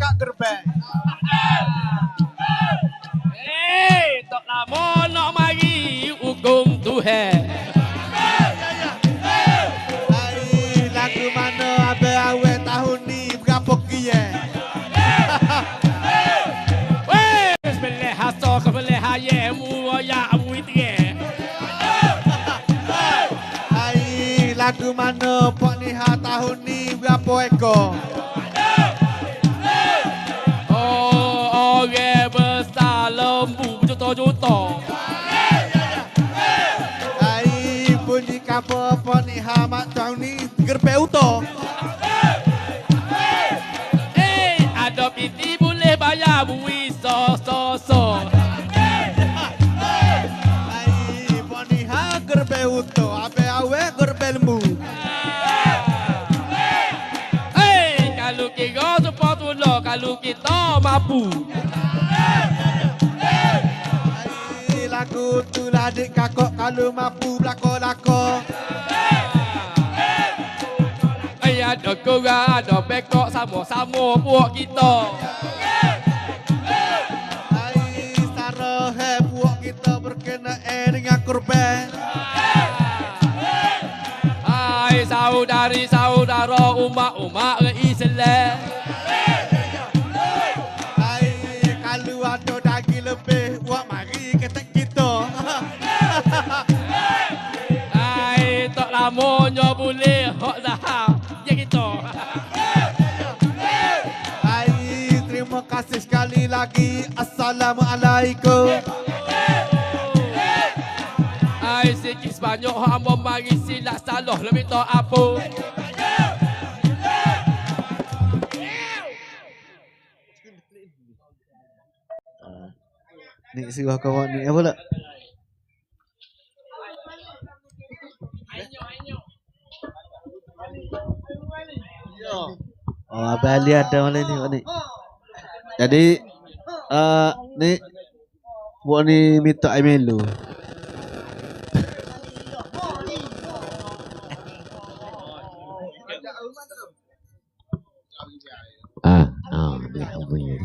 kat gerbang. Tak lama nak mari hukum Tuhan. Hai, lagu mana abang awet tahun ni berapa kia? Weh, sebelah hasil ke sebelah hayat mu ya abu itu. Hai, lagu mana Pak Niha tahun ni berapa ekor? Oh, orang besar lembu berjuta-juta. Hai, bunyi kapal Pak Niha mak tahun ni gerbang utah. Ada piti boleh bayar bui so. Hai, Pak Niha gerbang utah, abang awet gerbang lembu. Kalau kira support pula, kalau kita mampu. Hai, lagu tu lah adik kakak kalau mampu belakang-belakang. Ada korang, ada bekok sama-sama buat kita. Hai, Sarah buat kita berkenaan dengan korban. Hai, saudari-saudara umat-umat Islam. Hai, kalau ada daging lebih, buat mari kata kita. Hai, tak lamanya boleh hak zahab. Ya kita. Hai, terima kasih sekali lagi. Assalamualaikum. Hai, sikit sebanyak hamba mari silap salah lebih tak apa. Ni suruh kawan ni apa tak? Oh, Abang Ali ada malam ni, Pak ni. Jadi, ni buat ni minta email lu. Dia punya.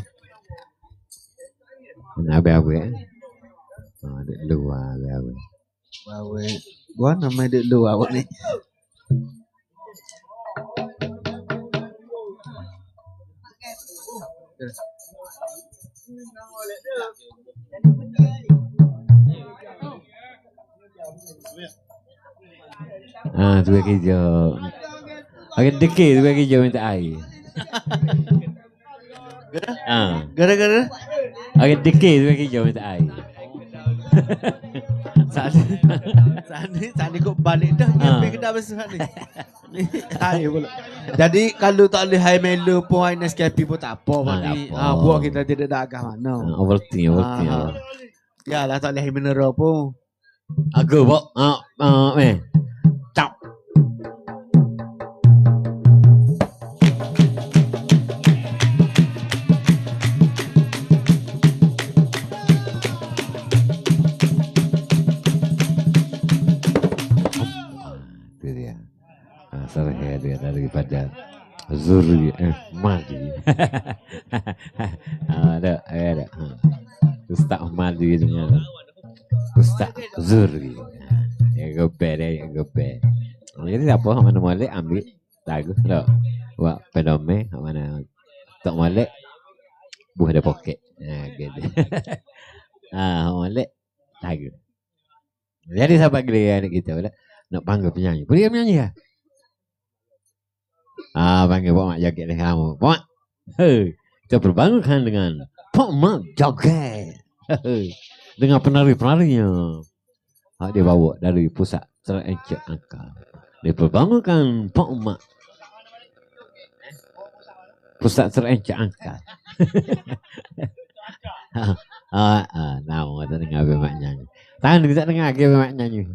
Abe-abe. Dek luar abe-abe. Bawe, gua nama dek lu awak ni. Tu kerja. Agak deket tu kerja minta air. Gara-gara? Agak deket tu kerja minta air. Saat ni kau balik dah pergi kedai besar ni. Ni hai pula. Jadi kalau tak boleh hai melu pun hai Nescafe pun tak apa Pak ni. Buat kita tidak ada agak mana. Overthink. Yalah tak boleh hai mineral pun. Aku pak. Cap. Sarah dia daripada Zuri Madi. Ada. Ustaz Madi dengan Ustaz Zuri. Ya gope. Jadi apa mana molek ambil lagu tak. Buat pedome mana tak molek buah ada poket. Gitu. Molek lagu. Jadi sahabat geria anak kita nak panggil penyanyi. Boleh menyanyi ya? Panggil Pak Mak Joget dengan kamu. Pak Mak. Kita berbangunkan dengan Pak Mak Joget. Dengan penari-penarinya. Dia bawa dari pusat terencik angka. Dia berbangunkan Pak Mak. Pusat terencik angka. Nama kita dengar Pak Mak nyanyi. Tangan kita dengar Pak Mak nyanyi.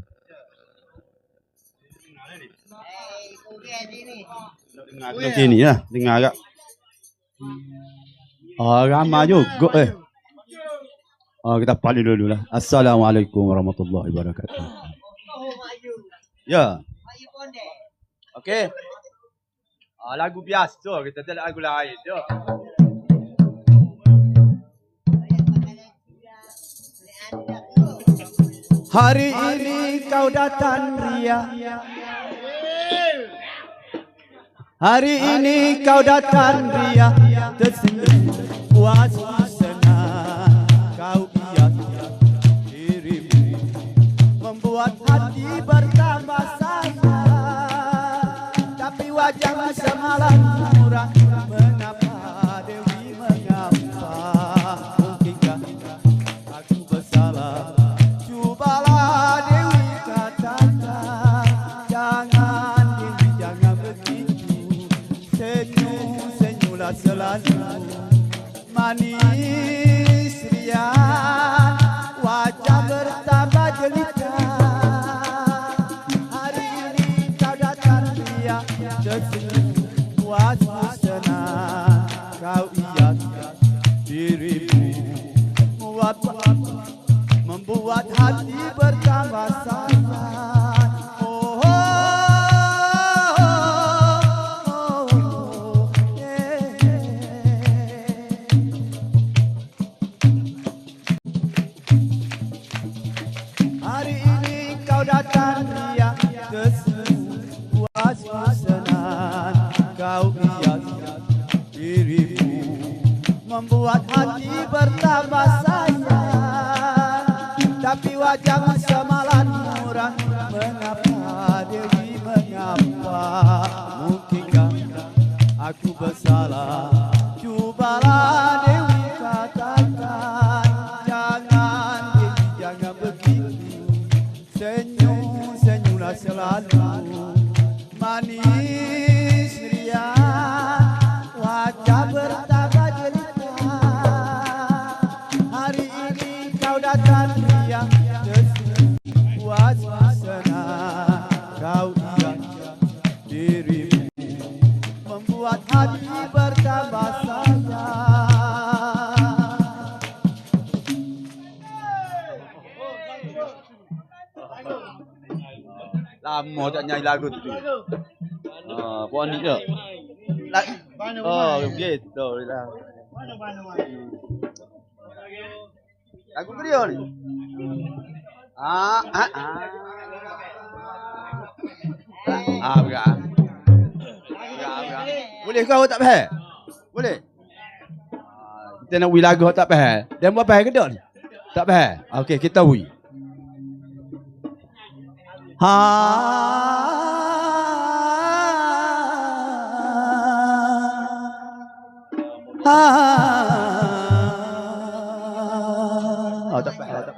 Dengar sini lah, dengar agak. Ramai juga kita pali dulu lah. Assalamualaikum warahmatullahi wabarakatuh. Ya. Okey. Lagu biasa, kita tak ada lagu lain je. Hari ini kau datang ria. Hari ini kau datang ria. Tersenyum puas senang. Kau iya dirimu membuat hati bertambah sayang. Tapi wajahmu semalam murah. Mengapa Dewi mengapa? Mungkinkah aku bersalah? Cubalah Dewi katakan. Jangan Dewi jangan begitu. Senyum-senyumlah selalu. Manis riang, wajah bertambah jelita. Hari ini kau datang ria, tersenyum puasmu senang. Kau iya dirimu membuat hati bertambah sayang. Oh, oh, oh, oh, yeah. Hari ini kau datang ria, tersenyum puasmu senang. Kau iya dirimu membuat hati bertambah sayang. Tapi wajahmu semalam murah. Mengapa Dewi mengapa? Mungkinkah aku bersalah? Cubalah Dewi katakan. Jangan Dewi jangan begitu. Senyum-senyumlah selalu. Manis riang, wajah bertambah jelita. Hari ini kau datang ria, tersenyum puasmu senang. Kau iya dirimu membuat hati bertambah sayang. Lama tak nyanyi lagu tu. Puan ni ke? Oh, gitu lah. Lagu ke dia ni? Berat. Boleh ke awak tak faham? Boleh? Kita nak wui lagu tak faham. Dia buat faham ke tak ni? Tak faham? Okey, kita wui. Oh, tak faham.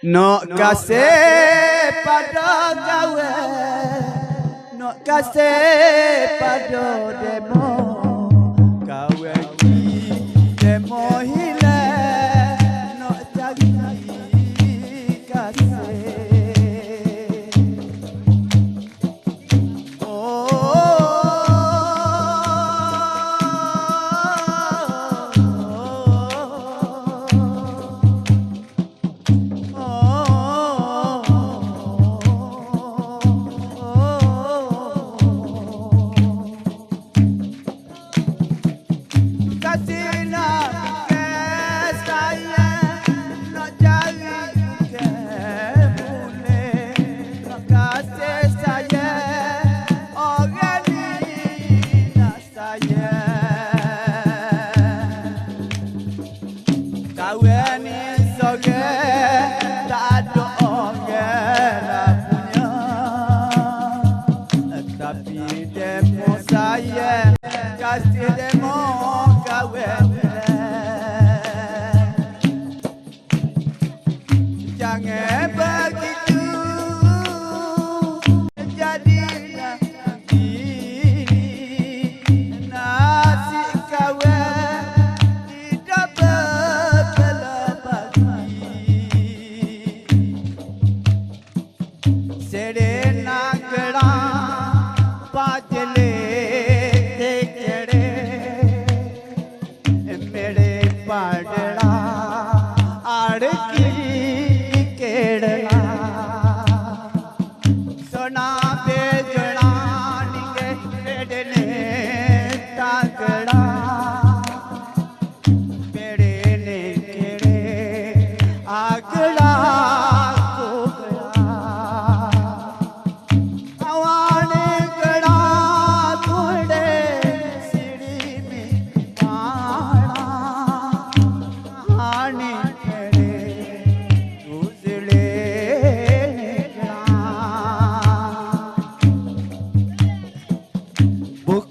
Nak kasih pada kawan, nak kasih pada demo. Kawan demo hilang, nak cari kasih.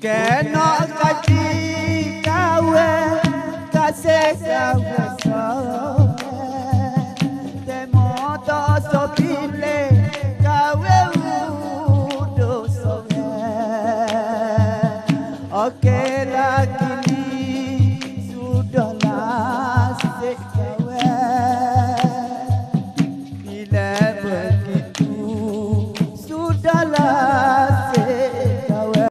Kena kaji kawe kasih kawe temo to sopile kawe udo sobe oke lagi ni sudahlah sekawe bila begitu sudahlah sekawe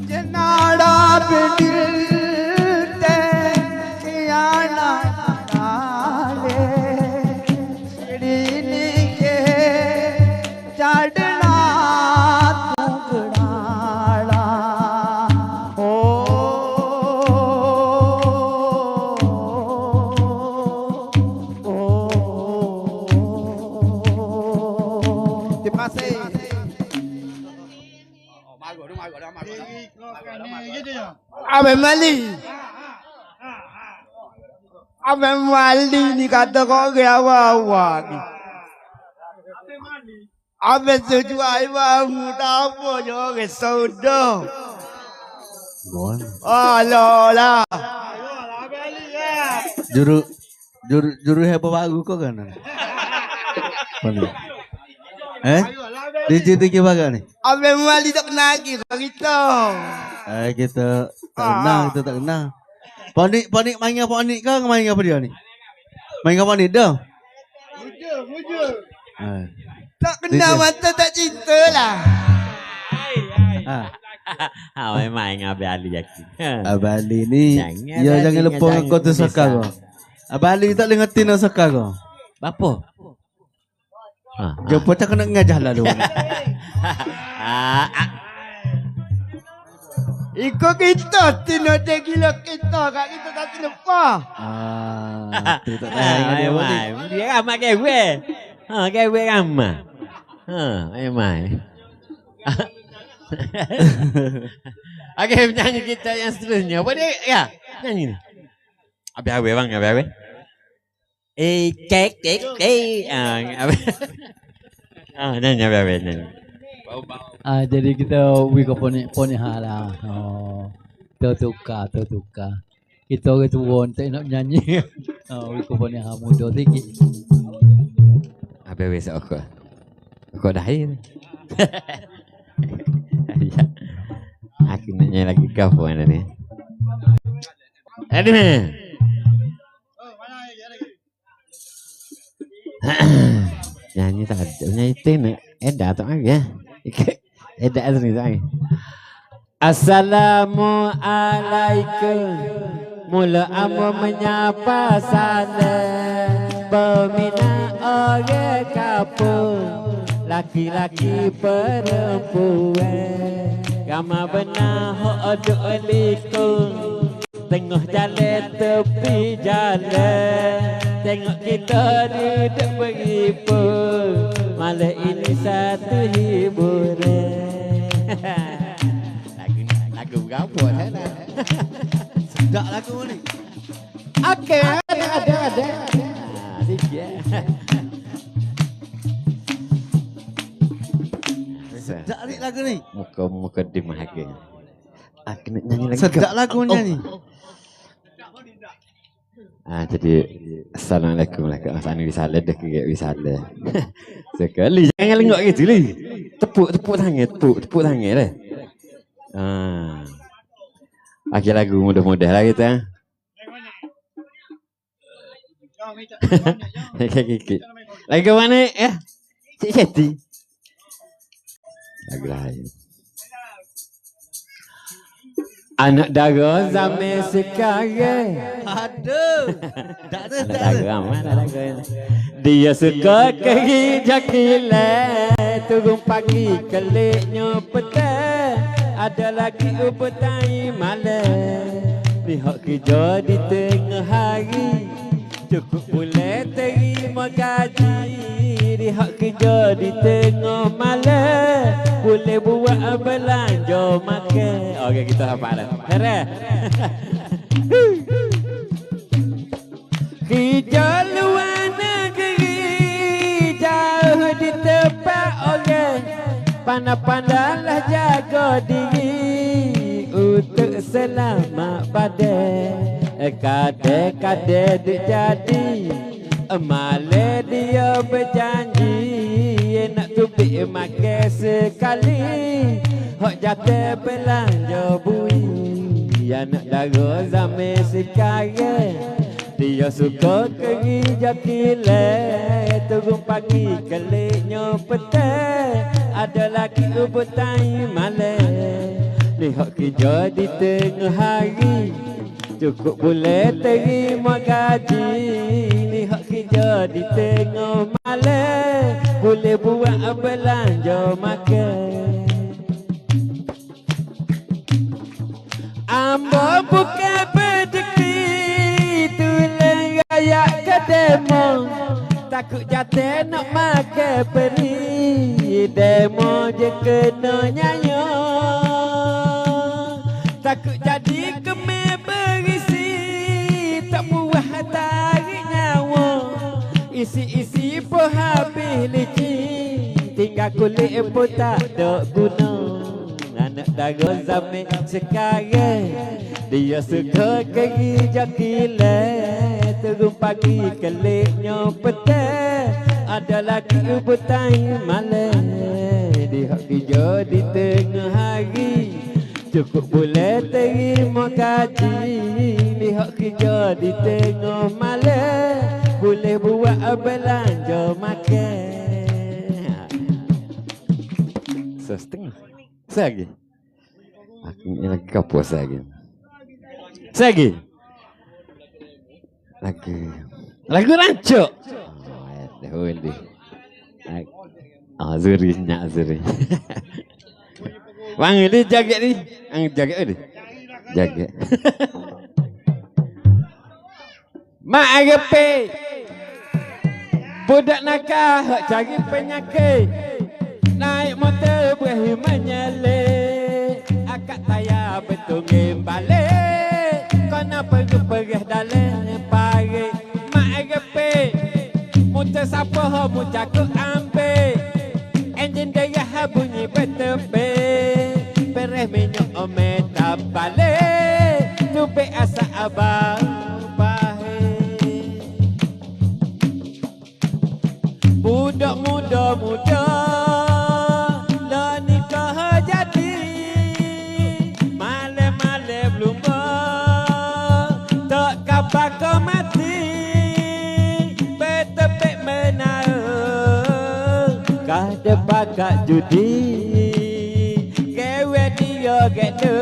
jenada bedil te kiana nale shidini ke chadna tugdala terima kasih. Abang Mali. Abang Mali ni kata kau ke awak ni. Abang sejual bang apa je ke soda. Alah lah. Juru heboh baru kau kan? Mana? DJ tu baga ni. Abang Mali tak kenal kita. Kita tak kenal. Ponik main apa ponik ke main apa dia ni? Main apa ponik dah? Mujur. Tak kenal mata tak cinta lah. Main Abang Ali lagi. Abang Ali ni ya jangan lupa kau tu saka kau. Abang Ali tak dengar tina saka kau. Bapa? Jumpa tak kena ngajah lah lu. Ikut kita tina dia gila kita kat kita tak lupa. Tu tak tahu dia boleh. Dia ramai kewe. Kewe ramai. Mai. Okey, penyanyi kita yang seterusnya. Apa dia? Ya, nyanyi ni. Abang Awe bang, Abang Awe. Kek. Nyanyi Abang Awe nyanyi. Jadi kita wiko poni hala. Tertukar. Kita orang tua tak nak nyanyi. Wiko poni hala muda sikit. Abang Awe sok aku dah ni. Aku nak nyanyi lagi kau pun ada ni. Ada ni. Nyanyi tak ada. Nyanyi ten. Eda tak ada. Eda tu ni tak. Assalamualaikum. Mula amba menyapa salam. Pemina orang kampung. Laki-laki perempuan. Ramai benar hok likung. Tengah jalan tepi jalan. Tengok kita duduk berhibur. Malam ini satu hiburan. Lagu berapa dah? Sedap lagu ni. Okey, ada. Sikit. Sedap ni lagu ni. Muka dia mahaga. Aku nak nyanyi lagi. Sedap lagunya ni. Jadi Assalamualaikum Masa ni wisalah dah kira wisalah. Sekali jangan lengok gitu li. Tepuk tangan lah. Akhir lagu mudah-mudah lah kita. Lagu mana ya? Cik Seti. Lagu lain. Anak dara zaman sekarang. Aduh. Tak ada. Mana lagu. Dia suka kerja kilat. Turun pagi keliknya petang. Ada lagi upetai malam. Pihak kerja di tengah hari. Cukup boleh terima gaji. Pihak kerja di tengah malam. Boleh buat belanja makan. Okey, kita hafal dah. Hara. Kerja luar negeri jauh di tempat orang. Pandai-pandailah jaga diri untuk selamat badan. Kadang-kadang duk jadi malah dia berjanji nak tubik makan sekali. Hak jatuh belanja bui anak dara zaman sekarang. Dia suka kerja kilat, turun pagi keliknya petang. Ada lagi ubutai malam, lihat kerja di tengah hari. Cukup boleh terima gaji, lihat kerja di tengah malam. Boleh buat belanja makan. Ambo bukan pedeki, tulang rakyat ke demo. Takut jatuh nak makan peri, demo je kena nyanyi. Takut jadi kemeh berisi, tak puas tarik nyawa. Isi-isi pun habis licin, tinggal kulit pun tak ada guna. Anak dara zaman sekarang, dia suka kerja kilat, turun pagi keliknya petang. Ada lagi ubutai malam, dia kerja di tengah hari. Cukup boleh terima gaji, lihat kerja di tengah malam. Boleh buat belanja makan. Setengah lagi. Aku ni lagi kapus lagi. Lagi. Lagu rancuk. Dah boleh. Zuri nak Zuri. Bang ni jaga ni. Jaga ni. Jaga. Mak agape. Budak nakal hak cari penyakit. Naik motor berahi menyalip. Akak tayar betungin balik. Kau nak pergi dalam parit. Mak agape. Motor siapa hak mu cakap ambil. Enjin dia bunyi bertepi. Perih minyak ometab balik. Tubik asa abang pahit. Budak muda-muda dah nikah jadi. Malam-malam lumba tak kabar kau mati. Bertepik menara kada bakat judi. Kewe dia gede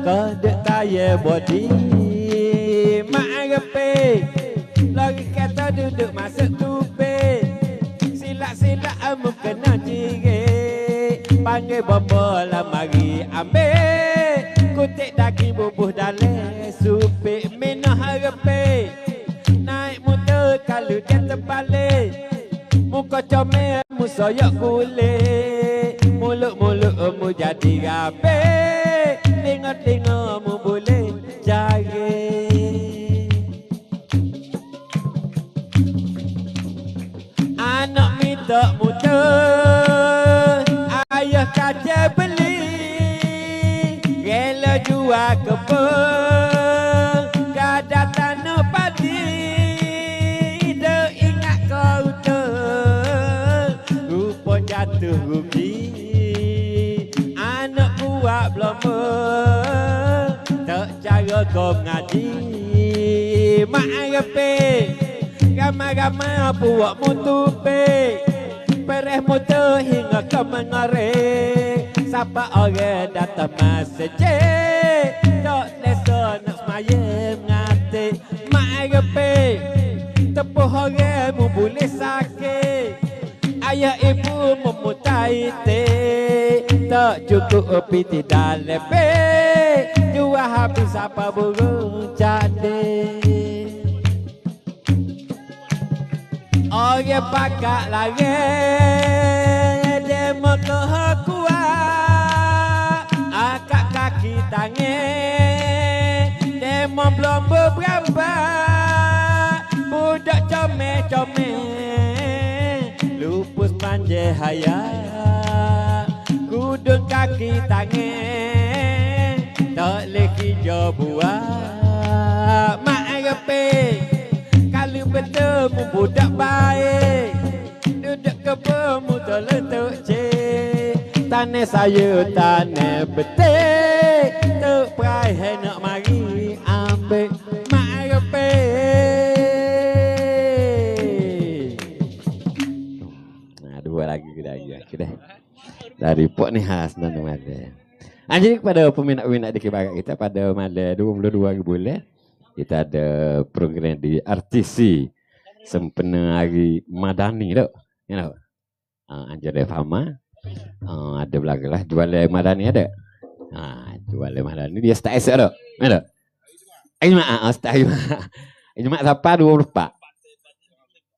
kada tayar body. Mak agape lagi kata duduk masuk tubik. Silap-silap amu kena ciri. Panggil bola mari ambil. Kutik daging bubuh dalam supik. Minah agape naik motor kalau dia terbalik. Muka comel mu soyak kulit. Mulut-mulut mu jadi rapi. Tengok-tengok mu boleh cari. Anak minta muda, ayah kata beli. Rela jual kebun, kada tanah padi. Dia ingat kau tu, rupa jatuh rugi. Anak buat belum tak cara kau ngaji. Mak agape ramai-ramai buat mutupi. Perih motor hingga ke mengarik. Siapa orang datang masjid, tak lesa nak semayang ngati. Mak agape tepuh orang mu boleh sakit. Ayah ibu memutai te, tak cukup piti dan lebih. Jual habis apa burung cantik. Orang pakak lagi demo kuat. Akak kaki tangan demo belum beberapa. Budak comel-comel lupus panjang hayat. kudung kaki tangan tak leh hijau buah mak repe kalau bertemu budak baik duduk ke pemuda letuk cik tanah saya tanah betik tuk perai nak mari ambil mak repe. Nah dua lagi kita dari Pok ni khas dan malam. Jadi kepada peminat-peminat di Kebarat kita pada malam 22 bulan kita ada program di RTC sempena hari Madani tu. You know. Anjir Fama. Ada belagalah jualan Madani ada. Jualan Madani dia start esok tu. Mana? Jumaat start Jumaat. Jumaat siapa 24.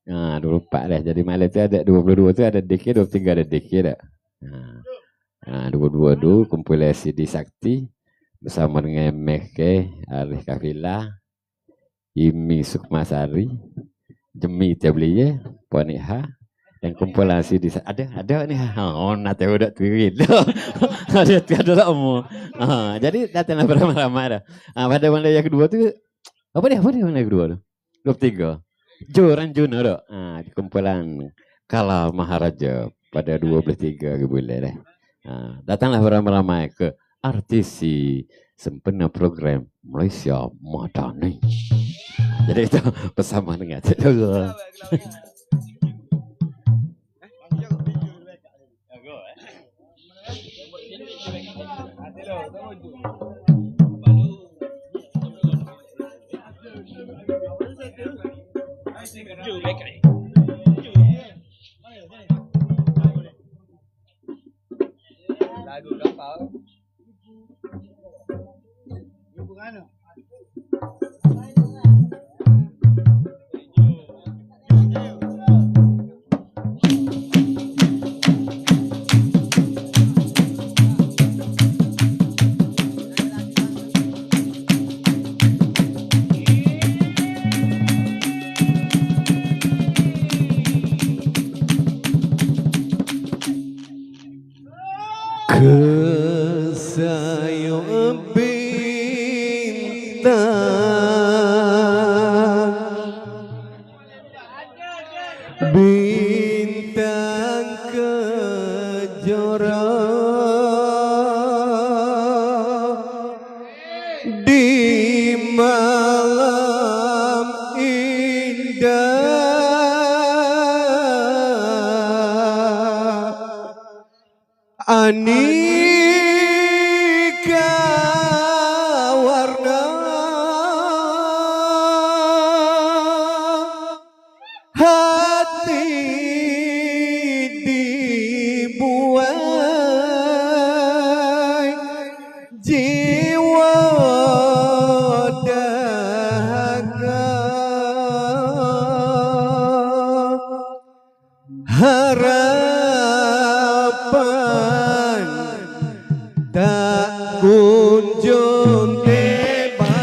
24 dah. Jadi malam tu ada 22 tu ada DK, 23 ada DK dah. 22 tu kompilasi di Sakti bersama dengan Meke, Arif Kafilah, Imi Sukmasari, Jemi Tabliye, Puan Iha dan kompilasi di ada ni nak tahu dak tweet. Ada semua. Jadi datanglah beramai-ramai dah. Pada malam yang kedua tu apa dia malam kedua tu? 23. Joran Juno dak. Di kumpulan Kala Maharaja pada 23 bulan dah. Datanglah beramai-ramai ke RTC sempena program Malaysia Madani. Jadi kita bersama dengan Cikgu. Lagu kapal. Kesayang bintang kejora di malam indah aneka warna hati dibuai jiwa dahaga harapan tak kunjung tiba.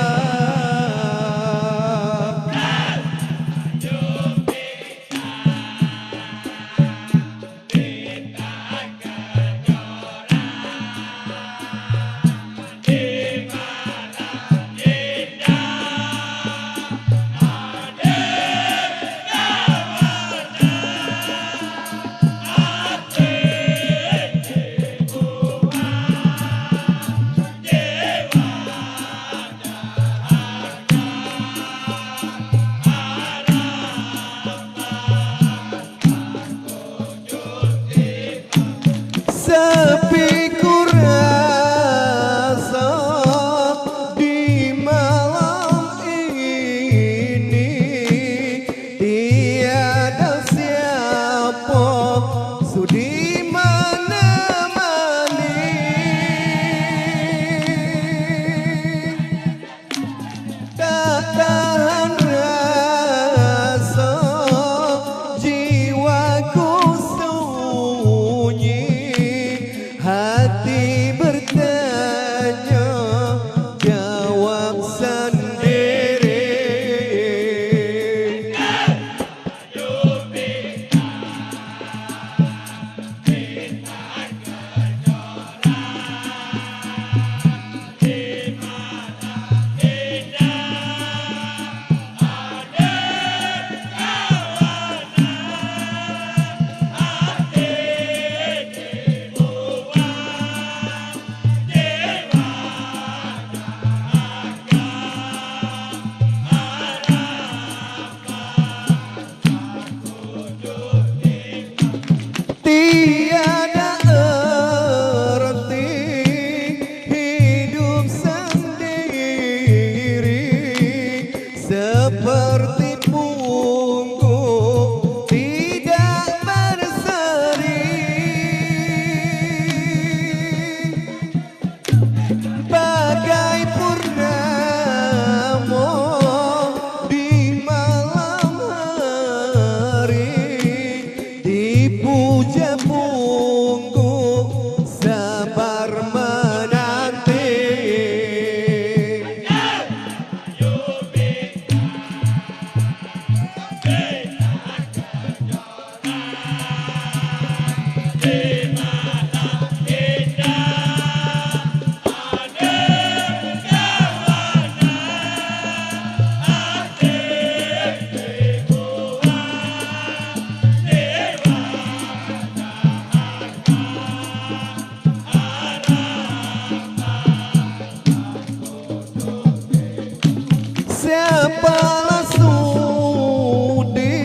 Siapalah sudi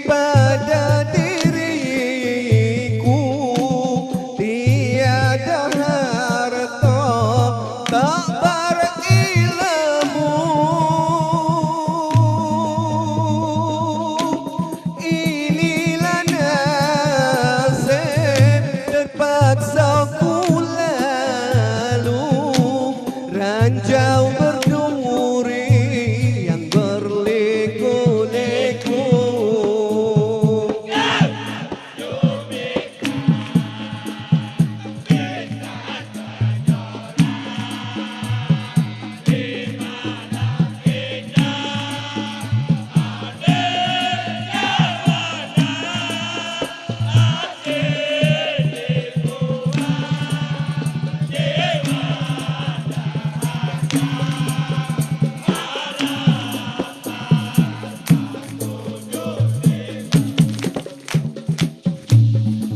pada diriku, tiada harta tak berilmu. Inilah nasib terpaksa ku lalu, ranjau berduri yang berliku-liku.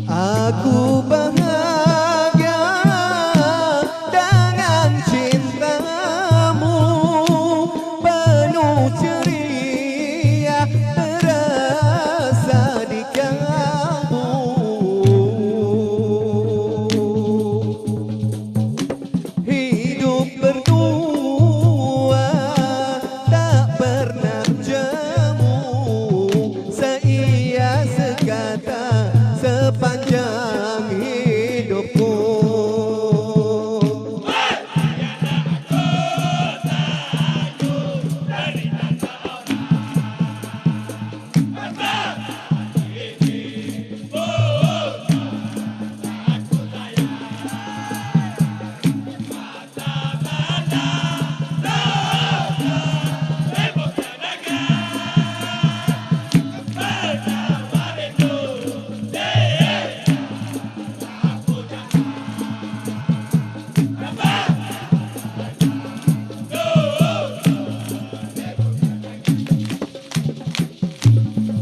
Aku bahagia dengan cintamu, penuh ceria terasa di kamu. Hidup berdua tak pernah jemu, seia sekata sepanjang hidupku.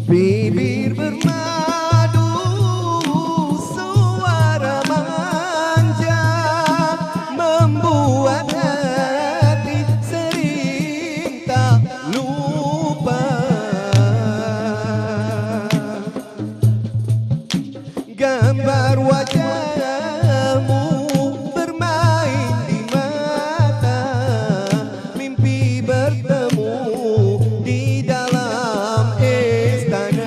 Bibir bermadu, suara manja, membuat hati sering tak lupa. Gambar wajahmu bermain di mata, mimpi bertemu di dalam istana.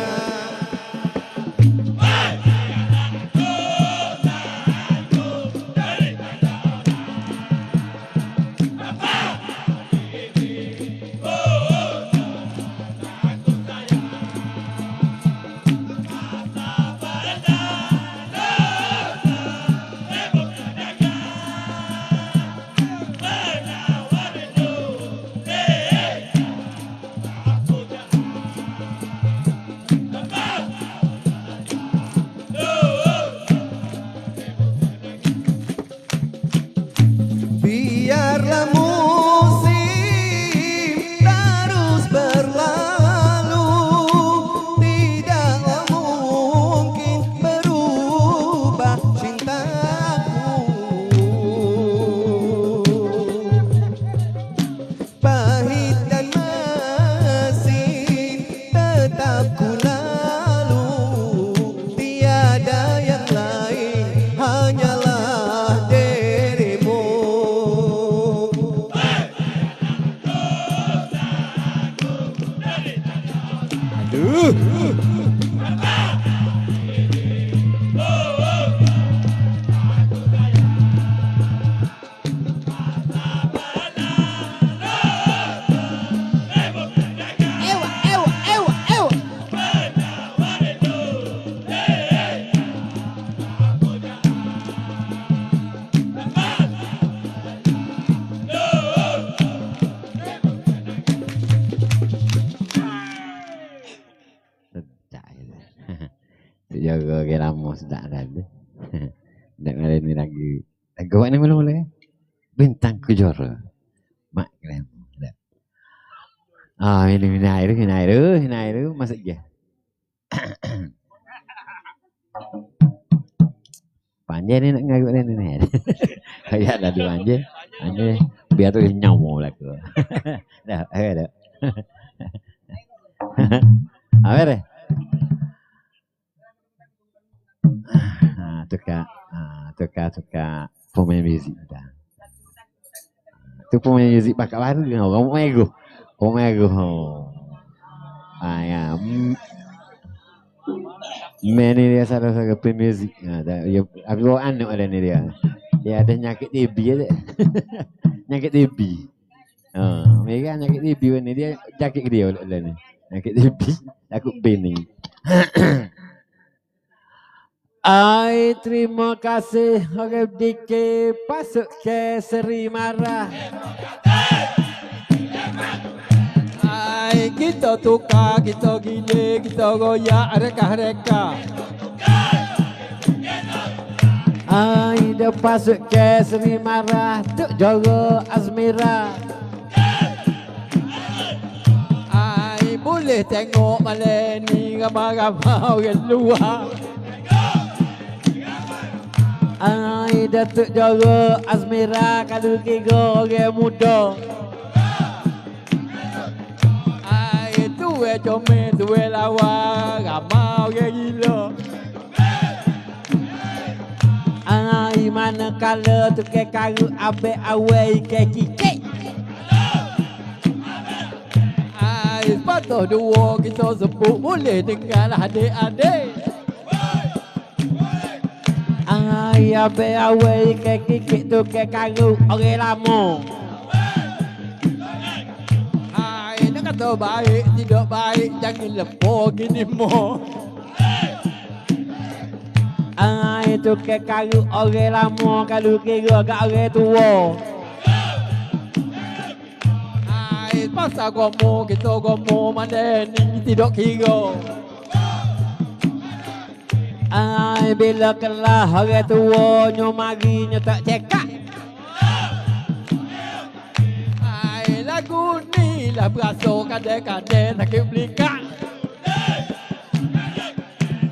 Okey lama sedap dah tu. Nak ada ni lagi. Lagu mana mula-mula? Bintang Kejora. Mak Glamour. Ini air tu masak je. Panjang ni nak ngagut ni. Kayak dah di panjang. Panjang biar tu nyamuk lah tu. Dah, dah. Apa dah? Tukar pemain muzik dah. Tu pemain muzik bakat baru kan orang mego. Ya. Meni dia salah satu pemain muzik. Aku anak ada ni dia. Dia ada nyakit TB ada. Nyakit TB. Mereka nyakit TB ni dia jakit dia ni. Nyakit TB aku bening. Ai terima kasih orang dikit pasuk ke Seri Marah. Ai kita tukar, kita gini, kita goyak reka-reka. Ai dah pasuk ke Seri Marah, tuk jaga Azmira. Ai boleh tengok malam ni ramai-ramai orang luar. Ai Datuk jaga Azmira kalau kira orang muda. Ai tu comel tu lawa ramai orang gila. Ai mana kala tu ke karu abe awai ke kikik. Ai patut dua kita sebut boleh dengar adik-adik. Ai abe awai ke kikik tu ke karu orang lama. Ai nak kata baik tidak baik jangan lepo gini mo. Ai tu ke karu orang lama kalau kira kat orang tua. Ai pasal gomo kita gomo mana ni tidak kira. Ai bila kelah orang tua nyo mari nyo tak cekak. Ai lagu ni lah berasa kadang-kadang sakit belikat.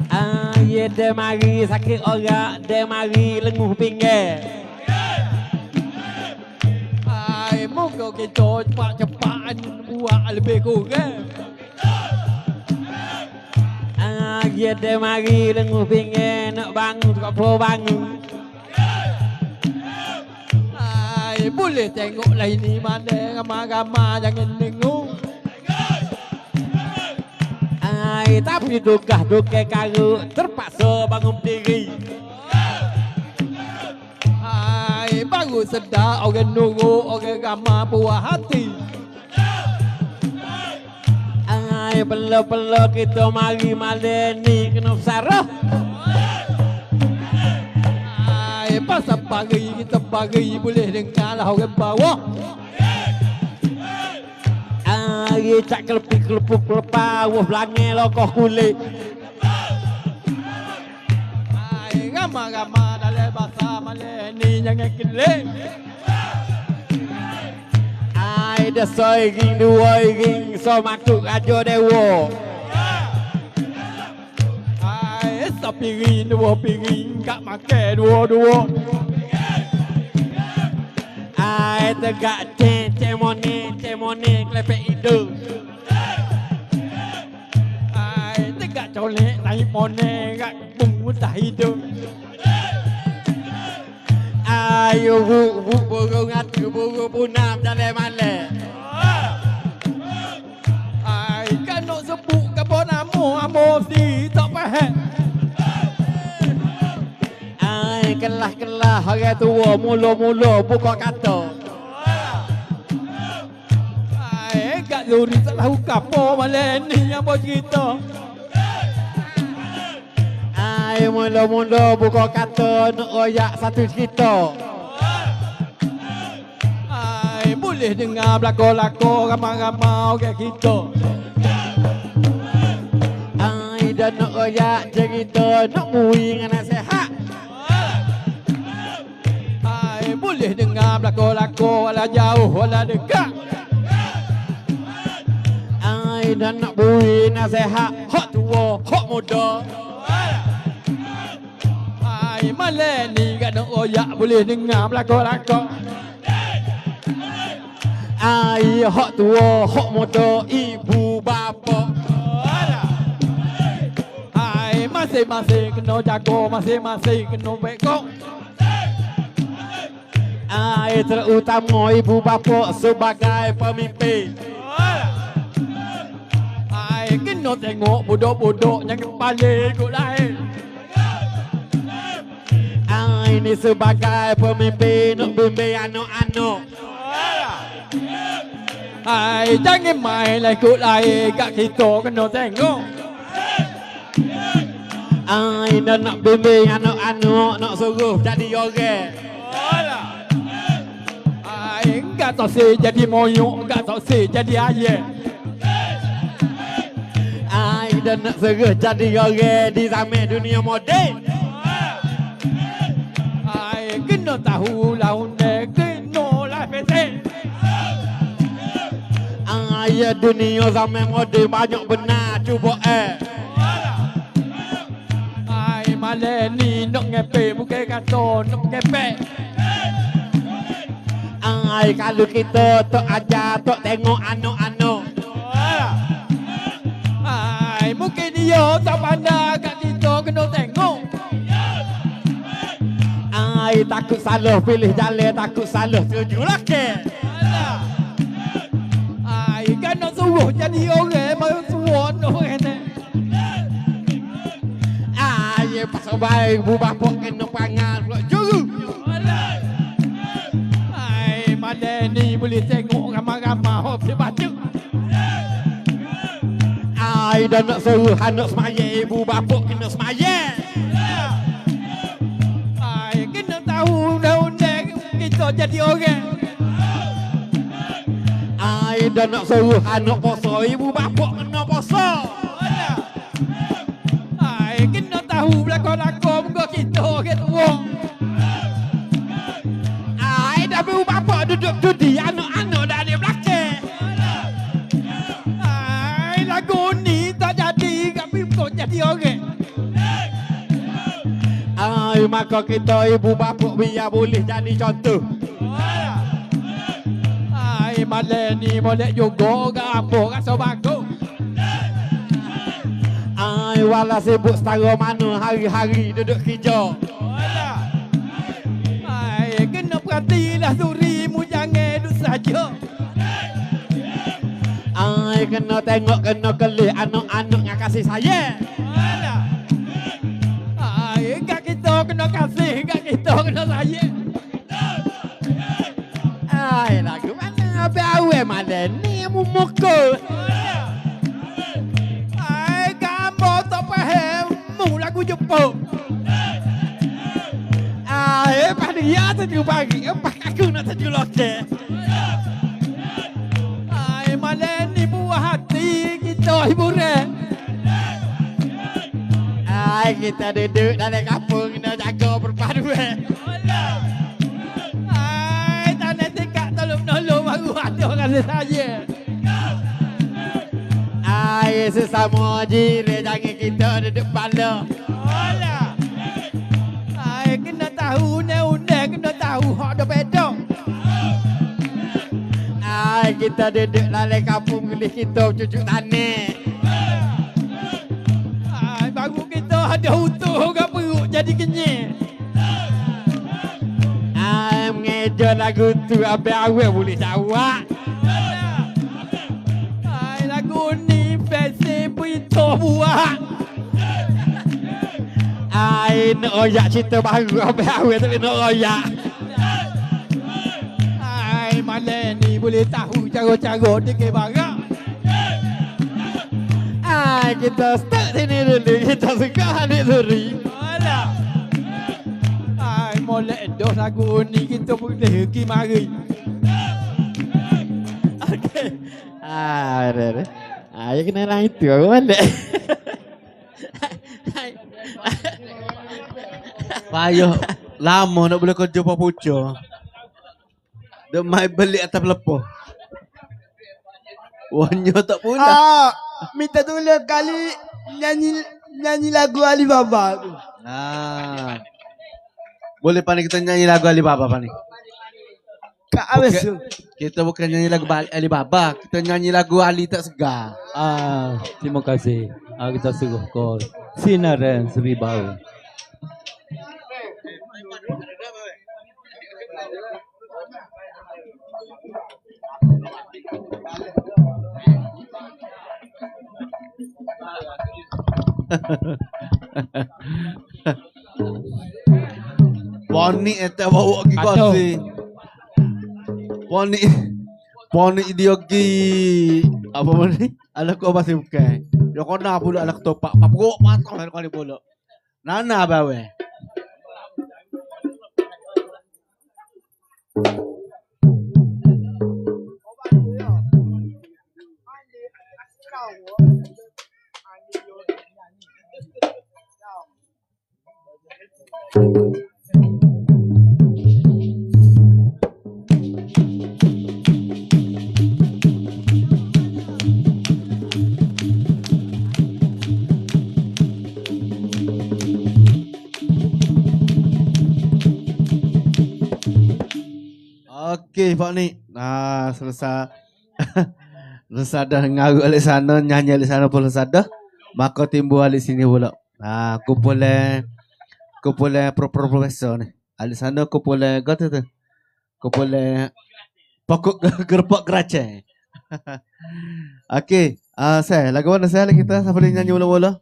Ai dia mari sakit orang, dia mari lenguh pinggir. Ai moga kita cepat-cepat buat lebih kurang. Dia mari lenguh pinggir nak bangun tak apa bangun. Ai boleh tengok lain ni mana ramai-ramai jangan dengung. Ai tapi dukah karu terpaksa bangun berdiri. Ai baru sedar orang nurut orang ramai puas hati. Ai perlu kita mari malam ni kena sarah. Ai pasal pagi kita pagi boleh dengar lah orang bawah. Ai cak kelepuk wah belangnya lokoh kulit. Ai ramai-ramai dalam bahasa malam ni jangan kelik. Ai dah soiring dua ring so makuk ajo dewa. Ai sapiring dua piring kak makan dua-dua. Ai tegak cemone klepek hidung. Ai tegak colek naik mone kak bungut dah hidung. Ayo burung atu burung punam dalam malam. Ai kan nak sebut kapo nama si tak faham. Ai kelah orang tua mula-mula buka kata. Ai kat luri salah kapo malam ni yang buat cerita. Ai mula-mula buka kata nak royak satu cerita. Ai boleh dengar belako-lako ramai-ramai orang kita. Ai dah dan nak royak cerita nak mui dengan nasihat. Ai boleh dengar belako-lako wala jauh wala dekat. Ai dan nak mui nasihat hak tua, hak muda. Ai malam ni kat nak royak boleh dengar belako-lako. Ai hak tua, hak muda, ibu bapa. Ai masing-masing kena jaga, masing-masing kena bekok. Ai terutama ibu bapa sebagai pemimpin. Ai kena tengok budak-budak yang kepala ikut lain. Ai ni sebagai pemimpin nak bimbing anak-anak. Ai jangan main lah ikut lain, kat kita kena tengok. Ai dan nak bimbing anak-anak nak suruh jadi orang. Ai enggak tahu si jadi moyok, enggak tahu si jadi ayah. Ai dan nak suruh jadi orang di zaman dunia moden. Ai kena tahu lah undang, kena lah petik. Ai dunia zaman moden banyak benar cuba Ai malam ni nak ngepek bukan kata nak ngepek. Ai kalau kita tok ajar tok tengok anak-anak. Ai mungkin dia tak pandai, kat kita kena tengok. Ai takut salah pilih jalan, takut salah tuju laki. Ai kan nak suruh jadi orang mau suruh orang ni. Ai pasal baik ibu bapa kena panggil pula juru. Ai malam ni boleh tengok ramai-ramai hop dia baca. Ai dan nak suruh anak semayang, ibu bapa kena semayang. Ai kena tahu undang-undang kita jadi orang. Ai dan nak suruh anak puasa, ibu bapa kena puasa. Ai kena tahu belakang-belakang muka kita orang tua. Ai dah ibu bapa duduk judi, anak-anak dah di belakang. Ai lagu ni tak jadi, kami kau jadi orang. Ai maka kita ibu bapa biar boleh jadi contoh. Ai malam ni boleh juga apa rasa bagus. Ai walau sibuk setara mana hari-hari duduk kerja. Ai kena perhatilah surimu, jangan duduk saja. Ai kena tengok, kena kelih anak-anak yang kasih sayang. Ai kat kita kena kasih, kat kita kena sayang. Ai lagu mana abang awal malam ni mumukul. Ai kamu tak faham mu lagu Jepun. Ai pada dia tu pagi, apa aku nak tuju lokal. Ai malam ni buah hati kita hiburan. Ai kita duduk dalam kampung kena jaga perpaduan. Ai tak nak tingkat tolong-nolong baru ada orang sayang. Ai sesama jiran jangan kita duduk pala. Ai kena tahu undang-undang, kena tahu hak ada beda. Ai kita duduk dalam kampung milih kita cucuk tanah. Ai baru kita ada utuh kat perut jadi kenyang. Ai mengejar lagu tu abang awal boleh jawab. Ai lagu ni versi berita buah. Ai nak royak cerita baru abang awal tak nak royak. Ai malam ni boleh tahu cara-cara dikir barang. Ai kita start sini dulu, kita suka hadir suri. Ai molek dah lagu ni kita boleh pergi mari. Okey. Ada. Ya kena orang itu aku balik. Payah lama nak boleh kerja papuca. Dia mai beli atas lepoh. Wanya tak pula. Minta tolong kali nyanyi lagu Alibaba tu. Boleh pani kita nyanyi lagu Alibaba pani. Kak Abes tu. Kita bukan nyanyi lagu Alibaba, kita nyanyi lagu Ali tak segar. Terima kasih. Kita suruh call Sinaran Seribau. Poni eta bawa pergi kongsi. Poni dia pergi apa ni? Alah kau masih bukan. Dia kena pula alah topak. Papuk matang lah kali pula. Nana bawe. Okey Pak ni. Selesai. Selesai dah ngaru alik sana, nyanyi alik sana pun selesai dah. Maka timbul alik sini pula. Kumpulan profesor ni. Alik sana kumpulan kata tu. Kumpulan pokok gerpak keracai. Okey, saya lagu mana saya kita siapa boleh nyanyi bola-bola?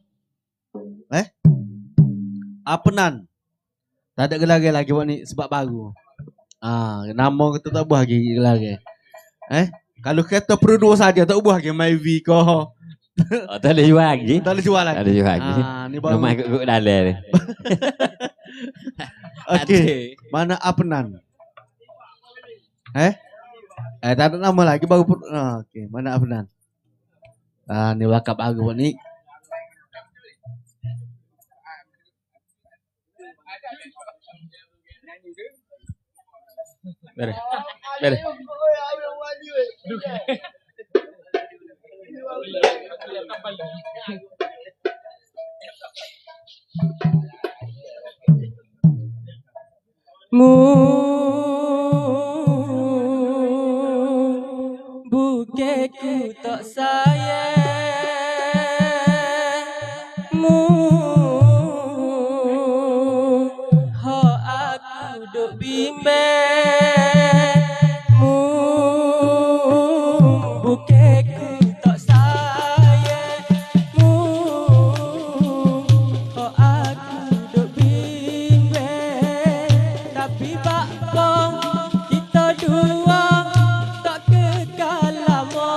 Apenan. Tak ada lagi buat ni sebab baru. Nama kita tak ubah lagi. Kalau kata perlu dua saja tak ubah lagi Myvi ko. Tak boleh jual lagi. Tak boleh jual lagi. Tak boleh jual lagi. Ni baru. Nama ikut dalam ni. Okey, mana Apenan? Tak ada nama lagi baru. Okey, mana Apenan? Ni wakab baru buat ni. Bere. Bukeku tak sayang ho aku duk bimbang bukeku tak sayang ho aku duk bimbang tapi bakpong kita dua tak kekal lama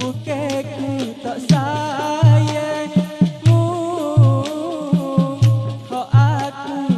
bukeku tak sayang ho aku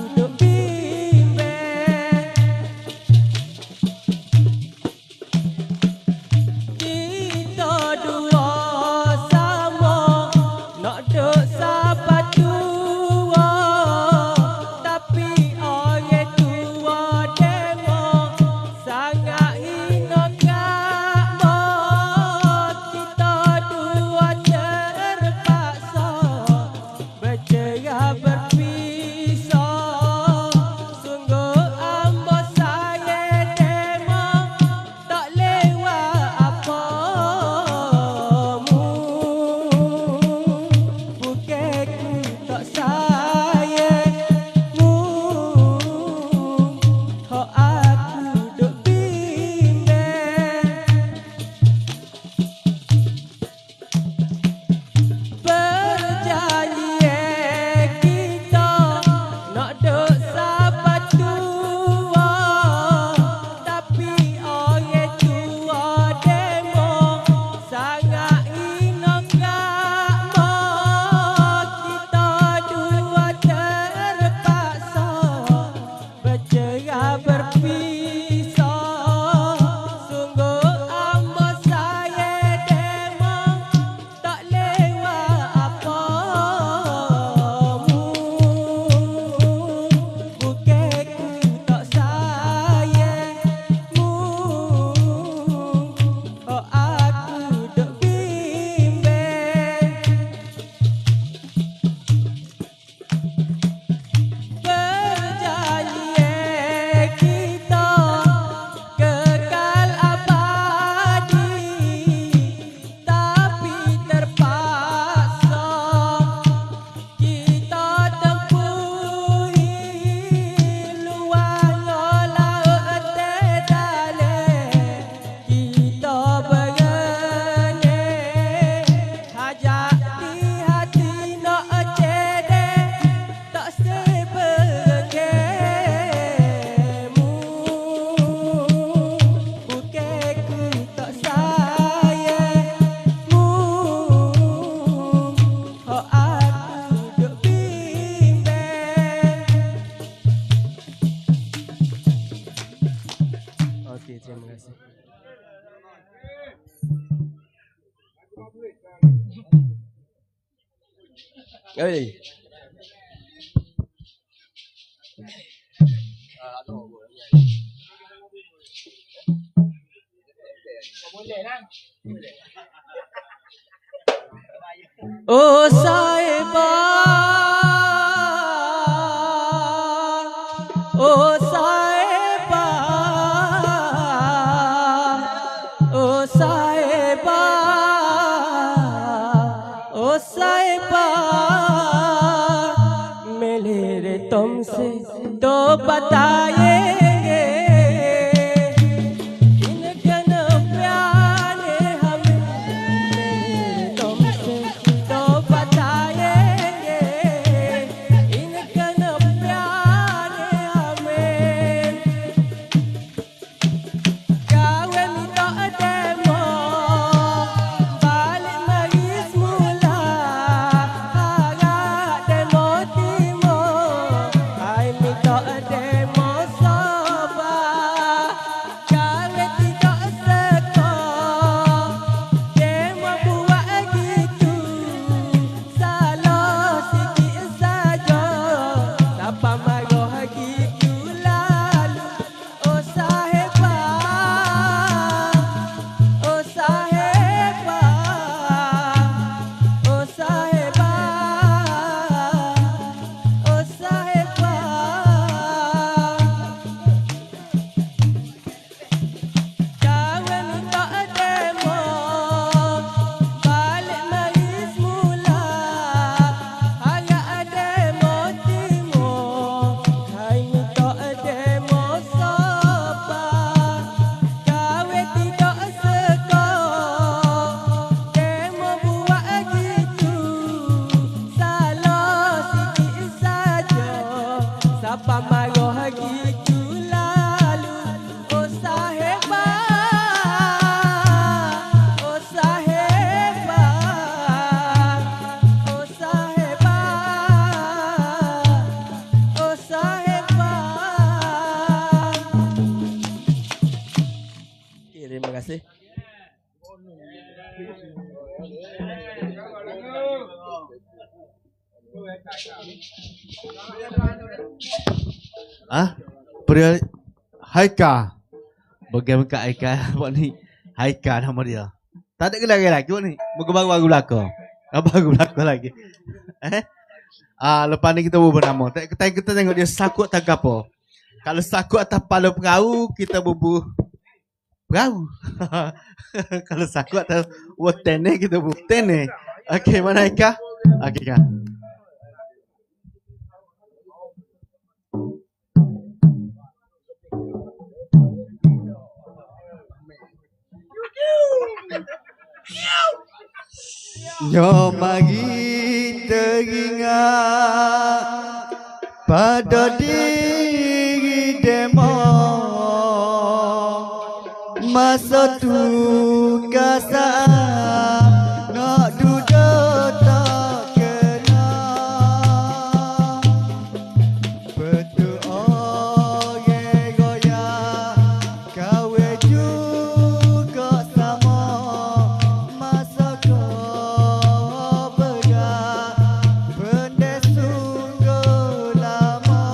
Oi. Oh sahiba, oh sahiba, oh sahiba, oh sahiba, मिले तुमसे तो बताएंगे इनके न प्यारे हमें मिले तुमसे तो बताएंगे इनके न प्यारे हमें gawe minta demo balik mari semula agak demo timo ai minta demo sabar gawe tidak seko demo buat gitu salah sikit saja siapa marah gitu lalu oh sahiba oh sahiba oh sahiba oh sahiba gawe minta demo balik mari semula agak demo timo hai minta demo sabar gawe tidak seko demo buat gitu salah sikit saja siapa marah gitu lalu oh sahiba oh sahiba oh sahiba oh sahiba. Terima kasih. Ah, pria Haika. Bagaimana Kak Haika buat ni? Haika nama dia. Tak ada lagi buat ni. Baru belakang. Baru belakang lagi. Lepas ni kita bubuh nama. Kita tengok dia sakut tak apa. Kalau sakut atas kepala perahu, kita bubuh perahu. Kalau sakut atas waten ni, kita bubuh ten ni. Okey, mana Haika? Okey Kak. Jom mari teringat pada diri demo masa tu kasar nak duduk tak kena betul orang goyah kawe juga sama masa kau berat benda sungguh lama.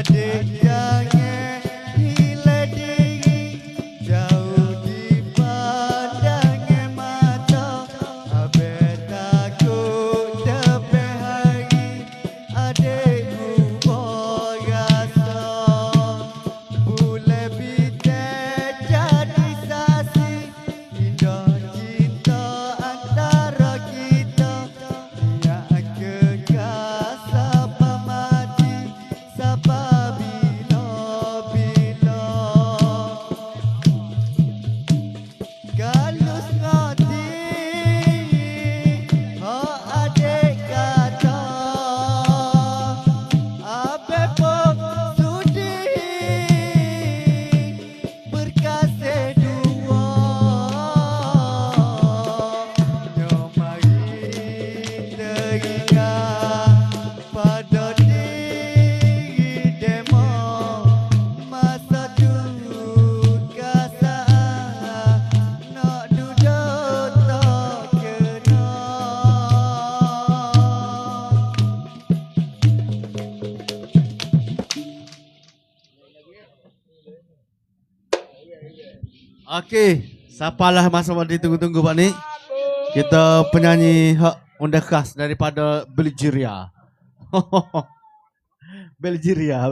Adik jangan gila diri, jauh di pandangan mata. Abang takut tepi hari, adikku berasa. Boleh bitek jadi saksi, indah cinta antara kita. Dia kekal sampai mati, sampai bila-bila. Kalau ngati, hak adik kata, Abang pun sudi berkasih dua. Nyomari teringat pada diri demo, masa duka saat nak duduk tak kena. Okey, siapalah masa ditunggu-tunggu Pak ni? Kita penyanyi hak onda khas daripada Belgiria. Belgiria.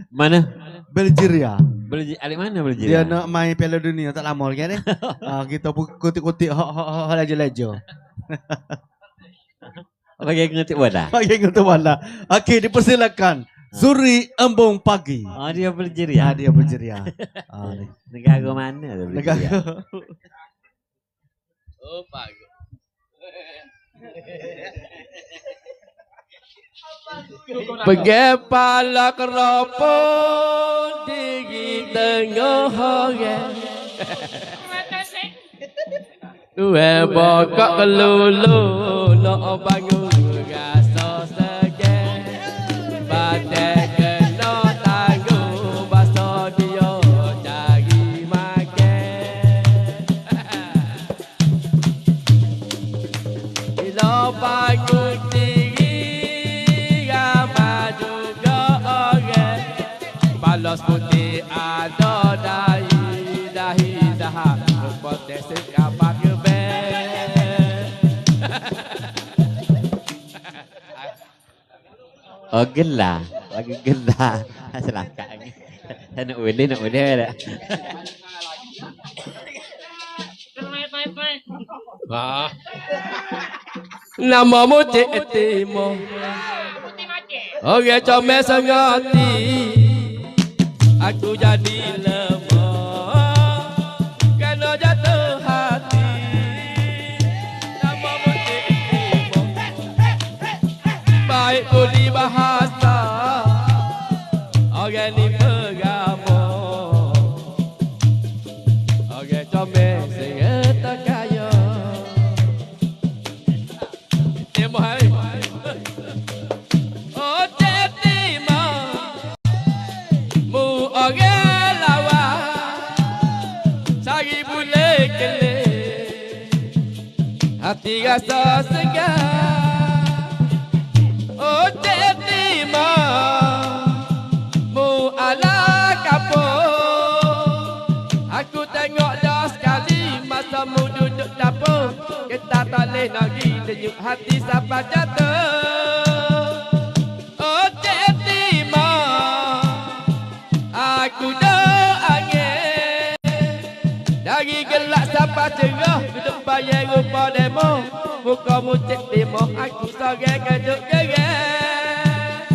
Mana? Belgiria. Alik mana boleh Dia jadi? nak main Piala Dunia tak lama lagi ni. Kita pun kutip-kutip hak lejo-lejo. Bagi ngerti bola. Bagi untuk bola. Okey, dipersilakan. Zuri Embung Pagi. Oh dia boleh jadi ya. Dia Belgiria. Ni. Negara mana tu boleh jadi? Negara. Oh, bagus. Pegepala keropon di tengah orang. Dua bokok kelulu nak bangun rasa segan. Badai kena tangguh bahasa dia cari makan. Bila bangun tinggi ramai juga orang. Balas putih ada dahi dah potes kapal kebel. Oh gelah. Lagi gelah. Selakak ni. Saya nak boleh dah. Namamu Cik Timo. Orang comel sengati. Aku jadi lemah kerana jatuh hati. Namamu Cik Timo. Baik budi bahasa. Orang ni beragama. Orang comel serta kaya. Timo hai. Oh Cik Timo. Mu orang lawan. Sari boleh kelih. Hati rasa segar. Oh Cik Timo. Mu ala kapur. Aku tengok dah sekali masa mu duduk dapur. Kita tak boleh nak pergi denyut hati sampai jatuh. Oh Cik Timo. Aku doangin dari gelap sampai cerah duduk bayar rupa demo. Muka-mu Cik Timo aku sorang keduk gerak.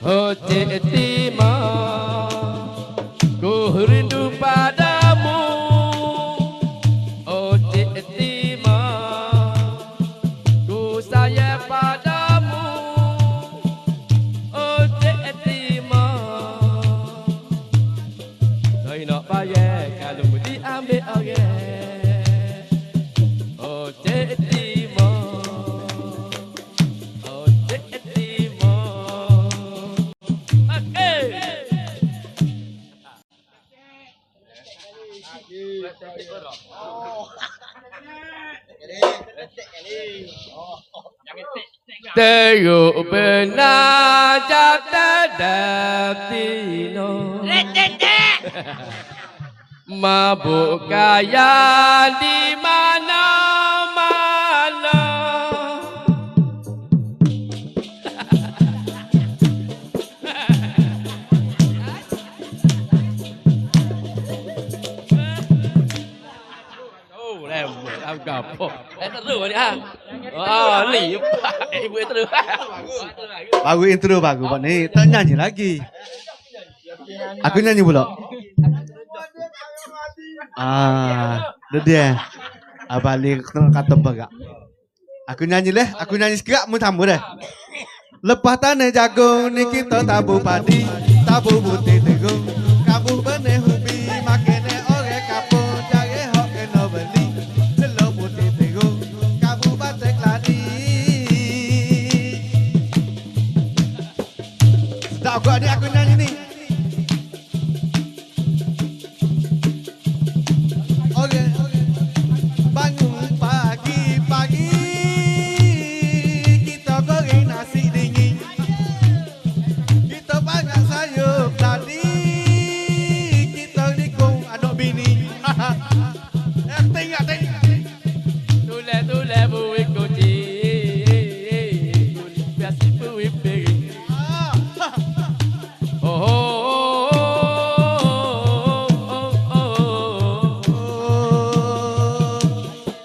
Oh Cik Timo, ku rindu padamu. Oh Cik Timo, ku sayang padamu. Oh Cik Timo, saya nak bayar kalau diambil orang. Oh Cik Timo, oh Cik Timo. Okay. Teruk benar jatuh datino. Mabuk kaya di mana-mana. Oh, lembut gapo. Terus ni ah. Oh, li. Ibu terus. Bagus intro bagus Pak ni. Tak nyanyi lagi. Aku nyanyi pula. Dia. Balik kata bagak. Aku nyanyi leh, aku nyanyi sekejap mu tambah dah. Lepas tanah jagung ni kita tabu padi, tabu putih tegung. Kamu benih ubi makene orang kapung cari hok kena beli. Selo putih tegung, kamu batek ladi. Sedap kau ni aku nyanyi ni. Bangun pagi-pagi kita goreng nasi dingin, kita makan sayur tadi, kita nikung anak bini. Tengok. Tule bui kunci, biasa bui peri.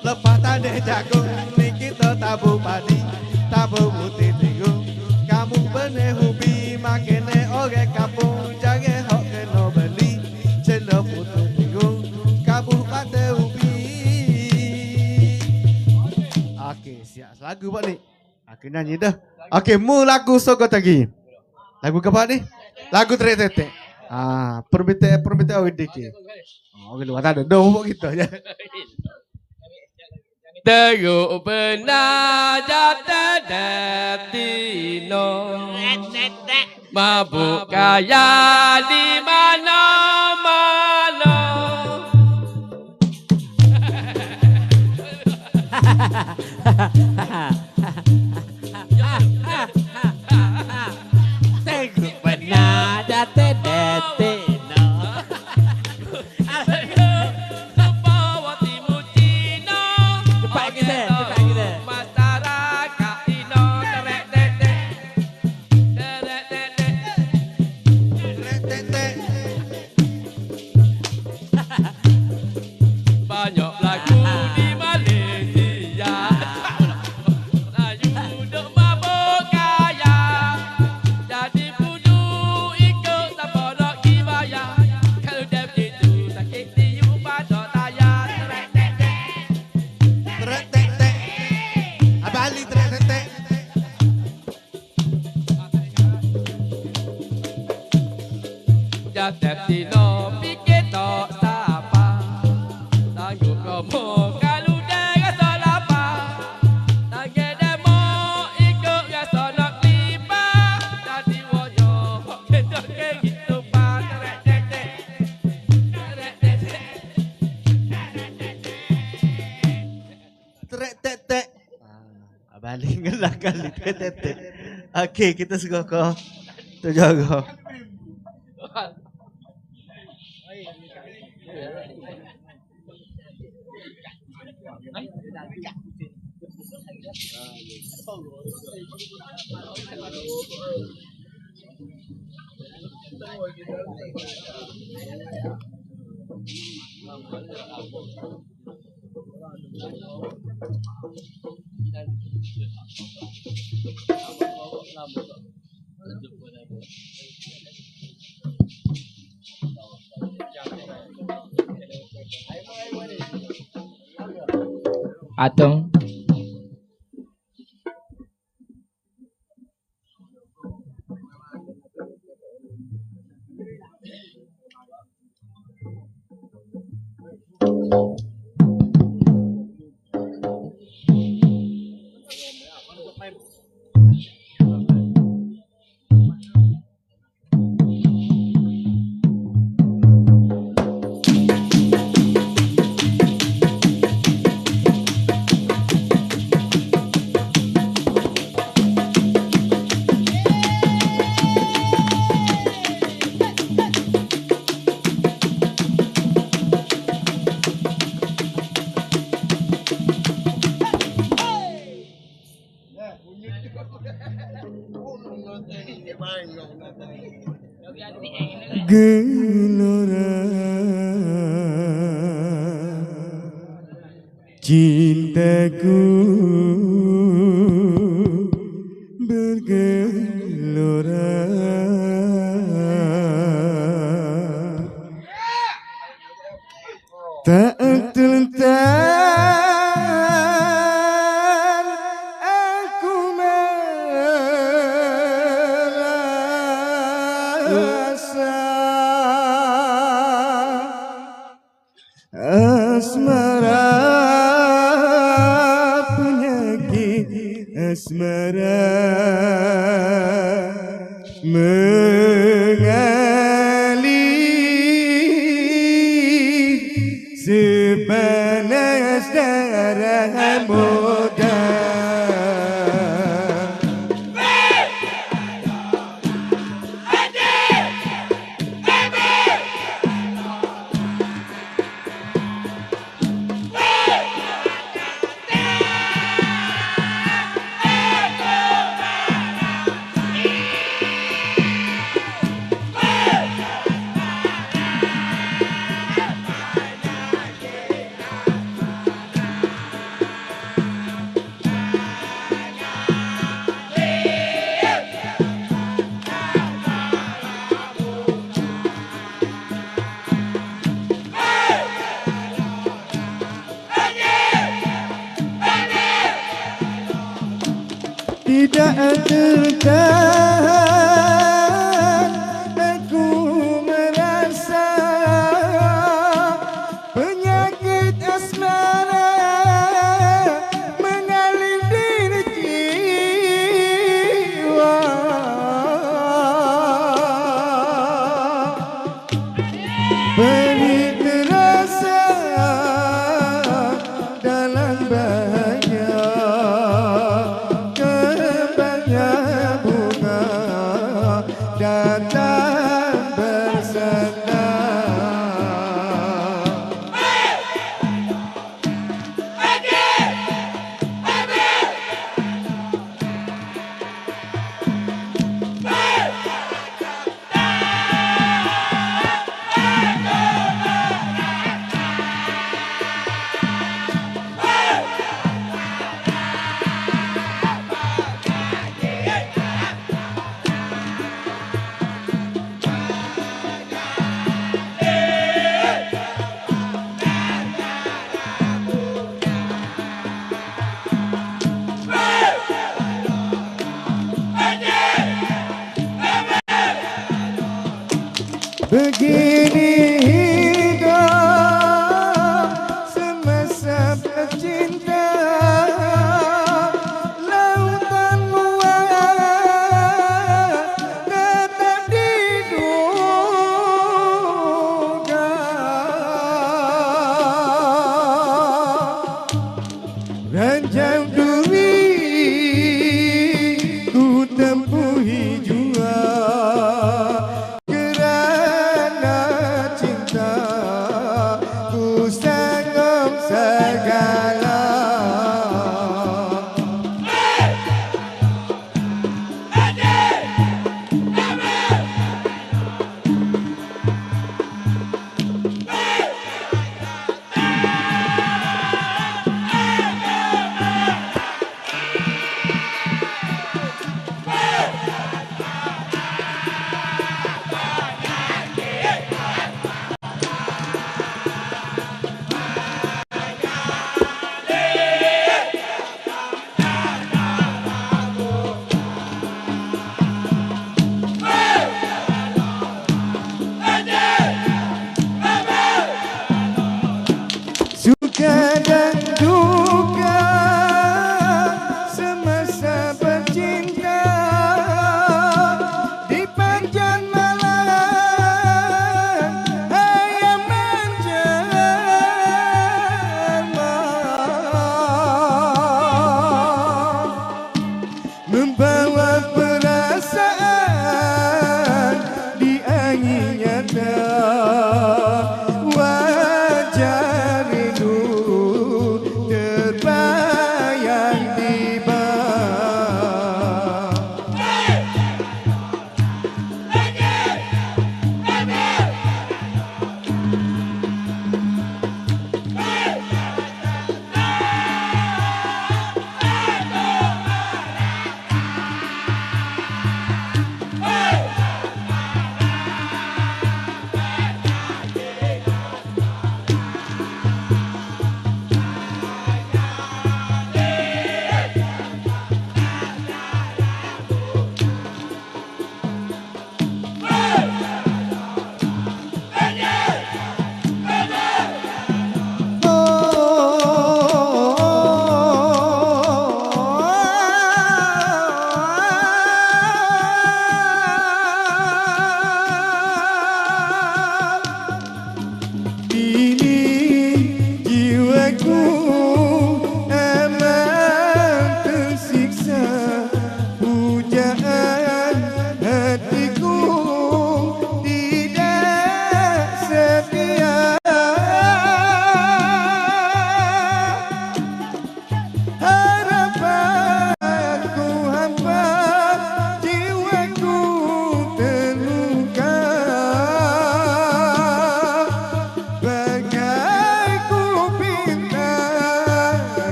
Lepas tanda jagung ni kita tabu padi, tabu putih tegung. Kamu benih ubi makene orang kampung jangan hok kena beli. Celo putih tegung, kamu pakai ubi. Okey, siap lagu Pak ni. Aku nyanyi dah. Okey, mu lagu sogot lagi. Lagu ke Pak ni? Lagu tetek-tetek. Permintaan awak dikit. Okey, luar tak ada. Dah buat kita je. Teruk benar jatuh datino. Mabuk kaya di mana-mana. Teruk benar jatuh datino. Banyak lagu di Malaysia. Layu duk mabuk kaya. Jadi budu ikut siapa nak dibayar. Kalau dah begitu sakit tiu pada tayar. Trek-tek-tek. Abang Ali trek-tek-tek. Jatuh tino fikir tak sapa. Tangguh kamu kalau dah rasa lapar. Tangguh demo ikut rasa nak lipat. Jadi wajah kita kehidupan. Trek-tek-tek. Abang Ali ngelak kali trek-tek-tek. Okey, kita suka kau. Terjaga. Atung. Gelora cintaku bergelora tak terlentar aku merasa asmara penyakit asmara mengalir sepanas darah muda. Tidak tertahan aku merasa penyakit asmara mengalir di jiwa. Beri terasa dalam bahaya bunga datang bersenda. Begini hidup semasa bercinta, lautan luas tetap diduga. Ranjang duri ku tempuhi jua kerana cinta.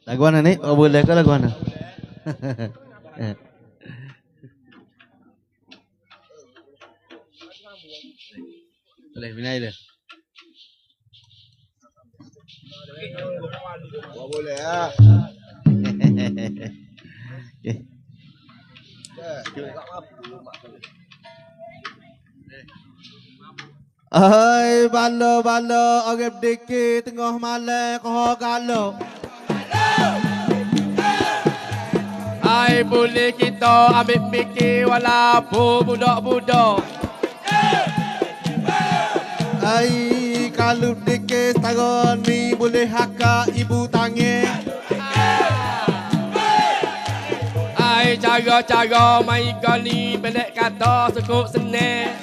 Lagu mana ni? Oh, boleh ke lagu mana? Boleh, Binai dia. Boleh ah. Ai bala orang dikit tengah malam kau galau. Ai boleh kita ambil fikir walaupun budak-budak. Ai kalau dikit tangan ni boleh haka ibu tangan. Ai cara-cara main kau ni pendek kata cukup senang.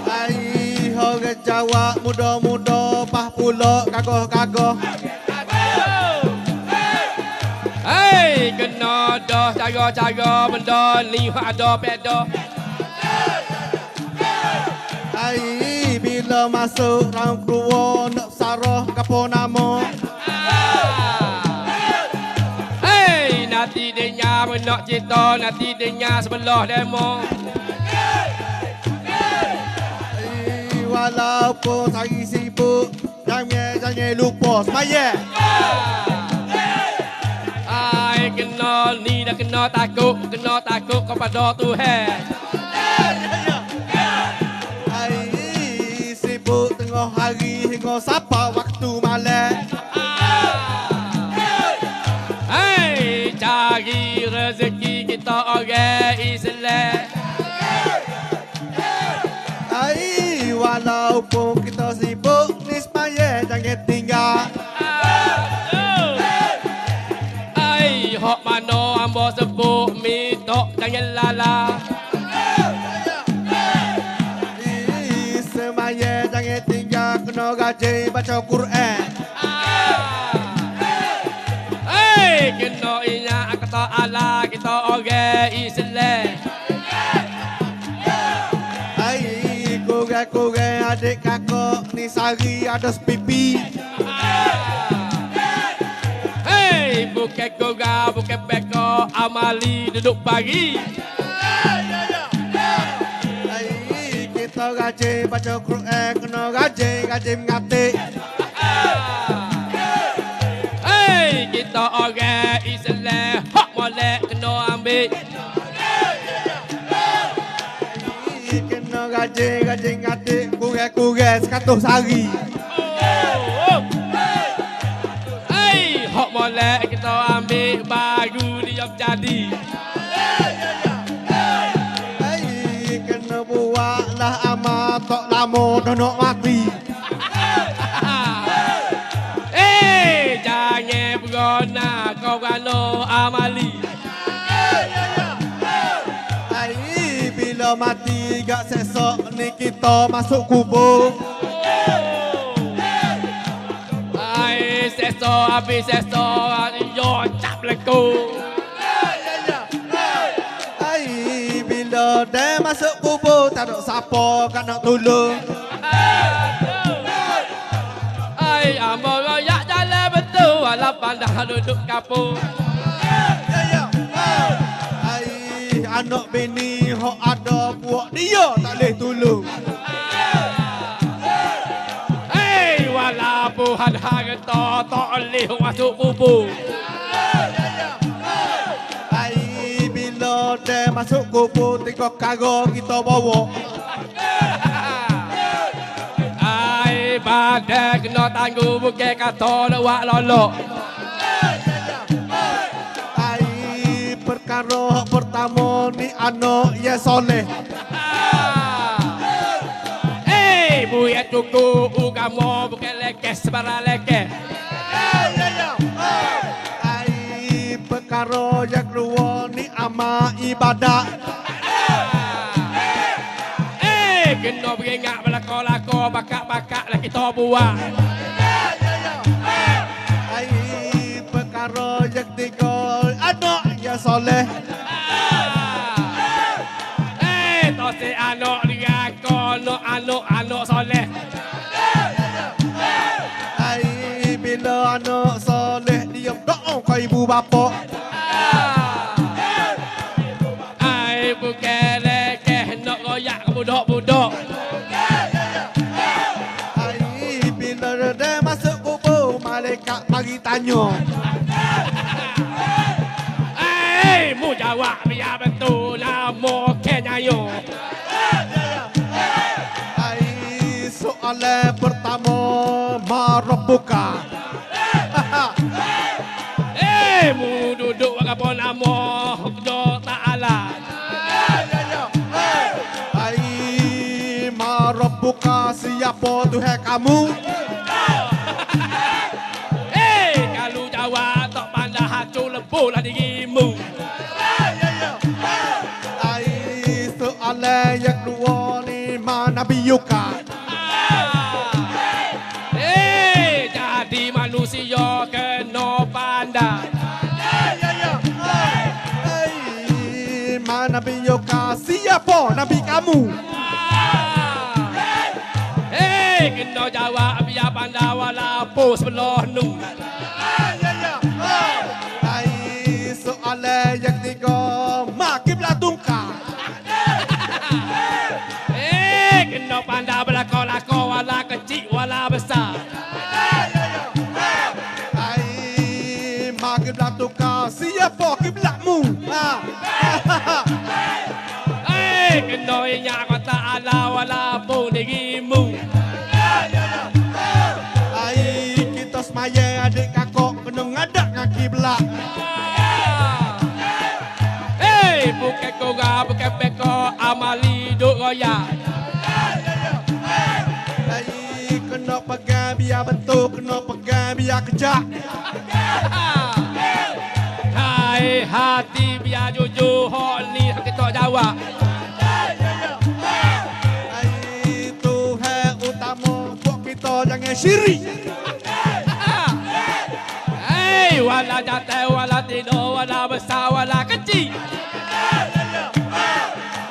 Ai orang Jawa muda-muda pah pula kagoh-kagoh. Hei, kena dah cara-cara benda ni hak ada peda. Ai bila masuk rang keluar nak sarah kapo nama. Hei, nanti dia nak cerita, nanti dia sebelah demo. Ai walaupun saya sibuk jangan lupa semaya. Ai kena ni dah kena takut kepada Tuhan. Ai sibuk tengah hari hingga sapa waktu malam. Hei, cari rezeki kita orang Islam. Ai walaupun kita sibuk ni semaya jangan tinggal. Ai, hok mana ambo sebut minta jangan lala. Semaya jangan tinggal kena gaji baca Quran. Hei, kena ingat kata Allah kita orang Islam. Ai kurang-kurang adik kakak ni sehari ada sepipi. Hei, bukan korang, bukan pekor, amali duduk pagi. Ai kita gaji baca Quran kena gaji mengatik. Hei, kita orang Islam, hak molek kena ambil. Ai kena gaji mengatik kurang-kurang 100 sehari. Hei, hak molek kita ambil baru dia jadi. Ai kena buatlah amal tak lama dah nak mati. Jangan berguna kau gano amali. Ai bila mati gak sesok ni kita masuk kubur. Ai seso habis seso yo cap leku. Ai bila dah masuk kubur tak ada siapa kan nak tolong. Ai ambo royak jalan betul walau pandang duduk kapur. Ai anak bini hok ada buat dia tak boleh tolong. Hei, walaupun harga tak boleh masuk kubur. Ai bila dah masuk kubur tengok kargo kita bawa. Ai badai kena tangguh bukan kata lewat lolok. Ai perkara pertama ni anak ya soleh. Buat cukup agama bukan lekeh sebarang lekeh. Ai perkara yang keluar ni amal ibadat. Kena beringat belakang-lakang bakat-bakat lah kita buat. Ai perkara yang tiga anak yang soleh. Tak si anak dia kau bapak. Ai bukan lekeh nak royak ke budak-budak. Ai bila dia masuk kubur, malaikat mari tanya. Ai mu jawab biar betul nama kenyayo. Ai soalan pertama, marabbuka. Mu duduk apa nama Allah Ta'ala. Ai marabbuka, siapa Tuhan kamu? Kalau jawab tak pandai hancur lebuhlah dirimu. Ai soalan yang kedua ni, mana biyuka? Jadi manusia kena pandai. Mana biyuka? Siapa Nabi kamu? Kena jawab biar pandai walaupun sebelah nu. Ai soalan yang ketiga, ma kiblatungka? Kena pandai belakang-lakang wala kecil wala besar. Ai ma kiblatungka? Siapa kiblatmu? Kena ingat kata Allah walaupun dirimu. Ai kita semaya adik kakak kena ngadak dengan kiblat. Bukan korang, bukan peko amali duk royak. Ai kena pegang biar betul, kena pegang biar kejak. Hai hati biar jujur, hak ni hak kita jawab. Ai Tuhan utama, buat kita jangan syirik. Wala jatuh, wala tidur, wala besar, wala kecil.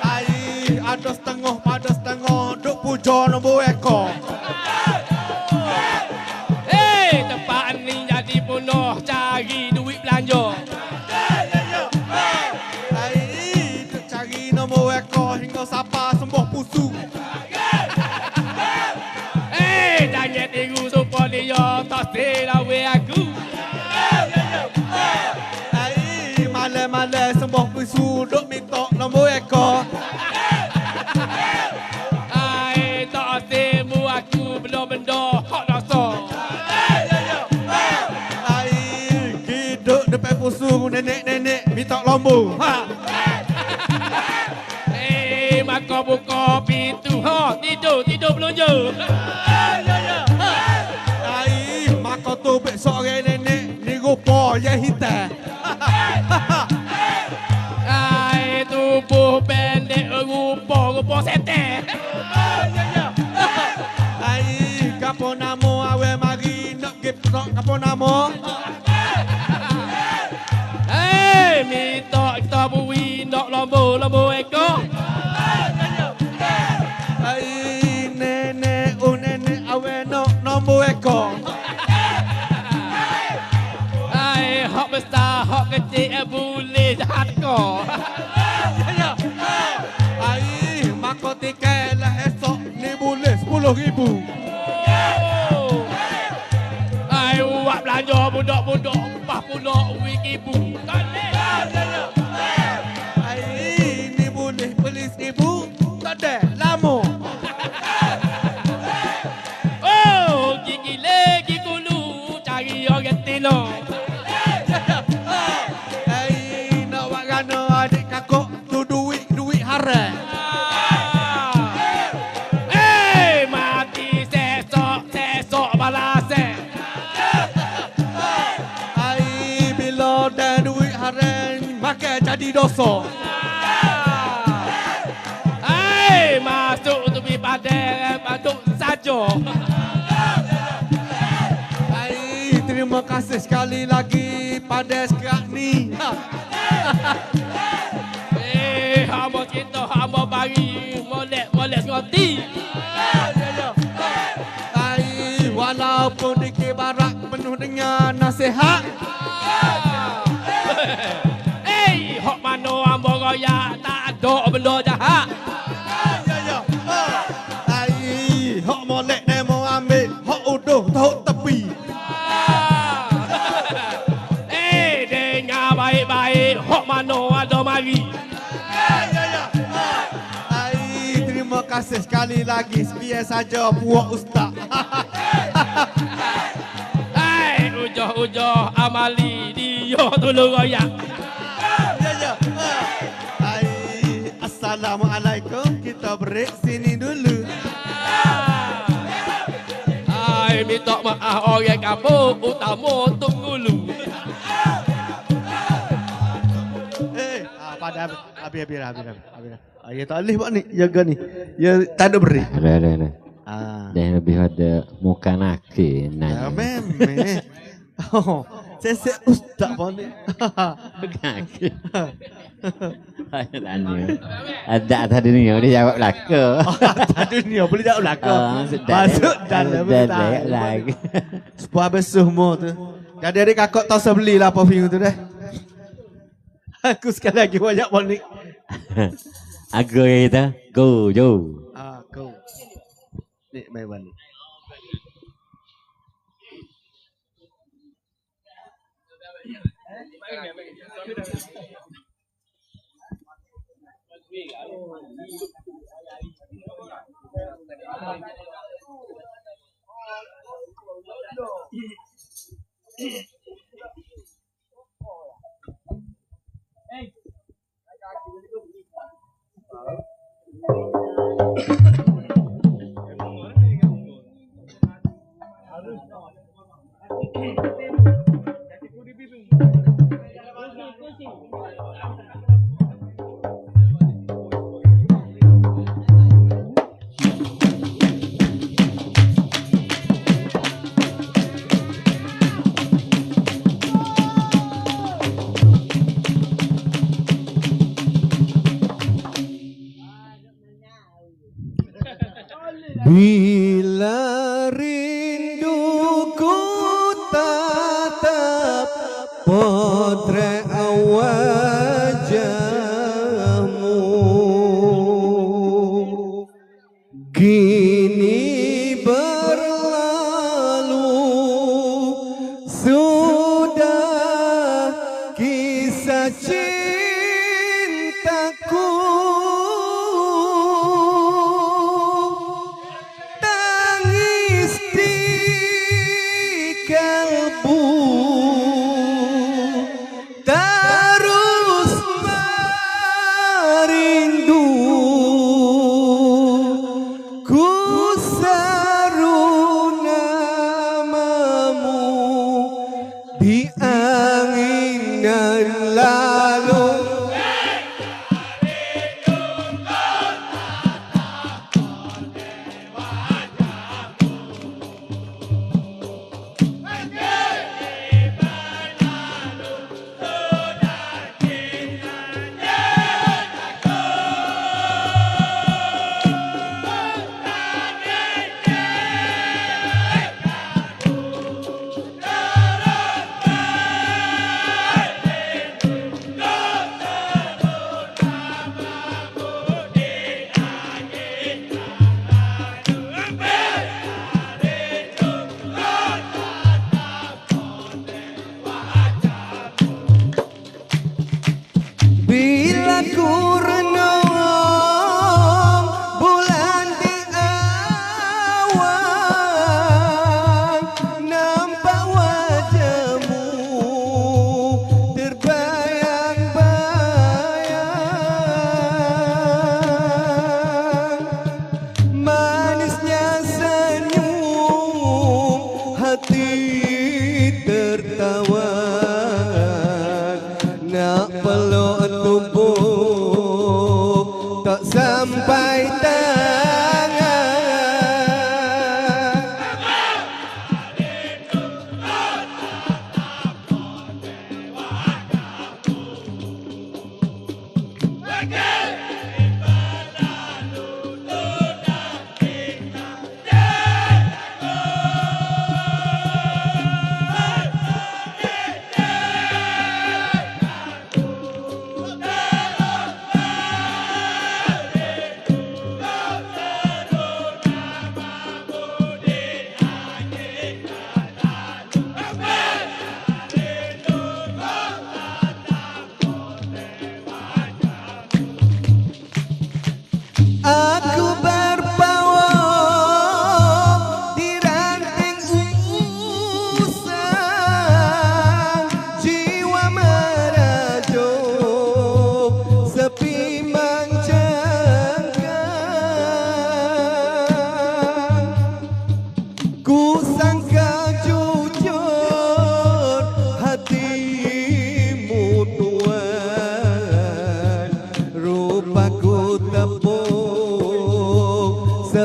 Ai ada setengah pada setengah, duk puja nombor ekor. Tempat ni jadi penuh cari duit belanja. Ai duk cari nombor ekor hingga siapa sembuh pusu. Jangan tiru supaya dia tak selawe aku. Ai malam-malam sembuh pusu, duk minta nombor ekor. Tak semu aku belum benda hak rasa. Ai hidup depan pusu nenek-nenek minta lambu. Maka buka pintu. Tidur belanja. Ai maka tu besok orang nenek ni rupa yang hitam. Tubuh pendek rupa setan. Ai kapo nama awak mari nak geprok kapo nama? Minta kita bui nak lambu ekor. Ai nenek awak nak nombor ekor. Hak besar, hak kecil boleh jahat kau. Ai maka tiket lah esok ni boleh 10,000. Buat belanja budak-budak 40 ribu. Ai ni boleh beli 1,000 tak ada lama. Gigi lagi kulu cari orang tino. Ai nak buat gana adik kakak tu duit haram. Mati sesok balasek. Ai bila dah duit haram makan jadi dosa. Masuk tu pergi padang, masuk saja. Ai terima kasih sekali lagi pada sekarang ni. Hamba kita, hamba bagi molek ngerti. Ai walaupun di barak penuh dengan nasihat. molek demo ambil hok uduh tahu tepi. Dengar baik-baik. Hok mana ada mari. Ai, terima kasih sekali lagi. Biar saja puak ustaz. Ujoh-ujoh amali dia tolong royak. Ya. Ai, assalamualaikum. Kita break sini dulu. Ai, minta maaf orang kampung utama tunggu dulu. Pada habis. Ya tak boleh buat ni. Jaga ni. Ya tak ada beri. Ada. Ah. Dan lebih ada muka nakir Ya nanya. memang. Oh, saya ustaz pun ni. Nakir. Ada tadi ni dia jawab belaka. Tak dunia boleh tak belakang. Sudah Masuk dalam betul. lagi. Sebuah besuh mu tu. Jadi adik kakak tak usah belilah perfume tu dah. Aku sekali lagi banyak ponik. Aku kita go jo. Kau. Ni mai balik. Bila rinduku tatap potret wajahmu, kini berlalu sudah kisah cintaku. Tangis di kalbu, terus merindu. Ku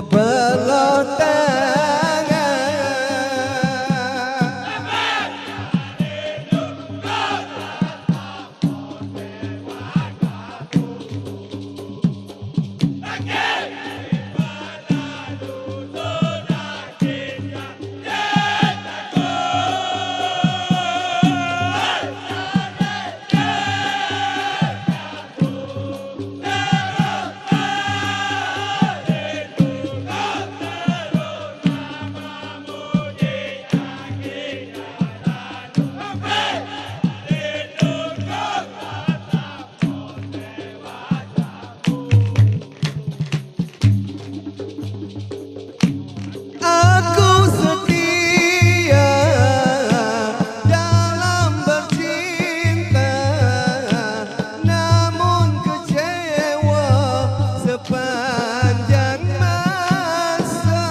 sebelah tangan. Aku setia dalam bercinta, namun kecewa sepanjang masa.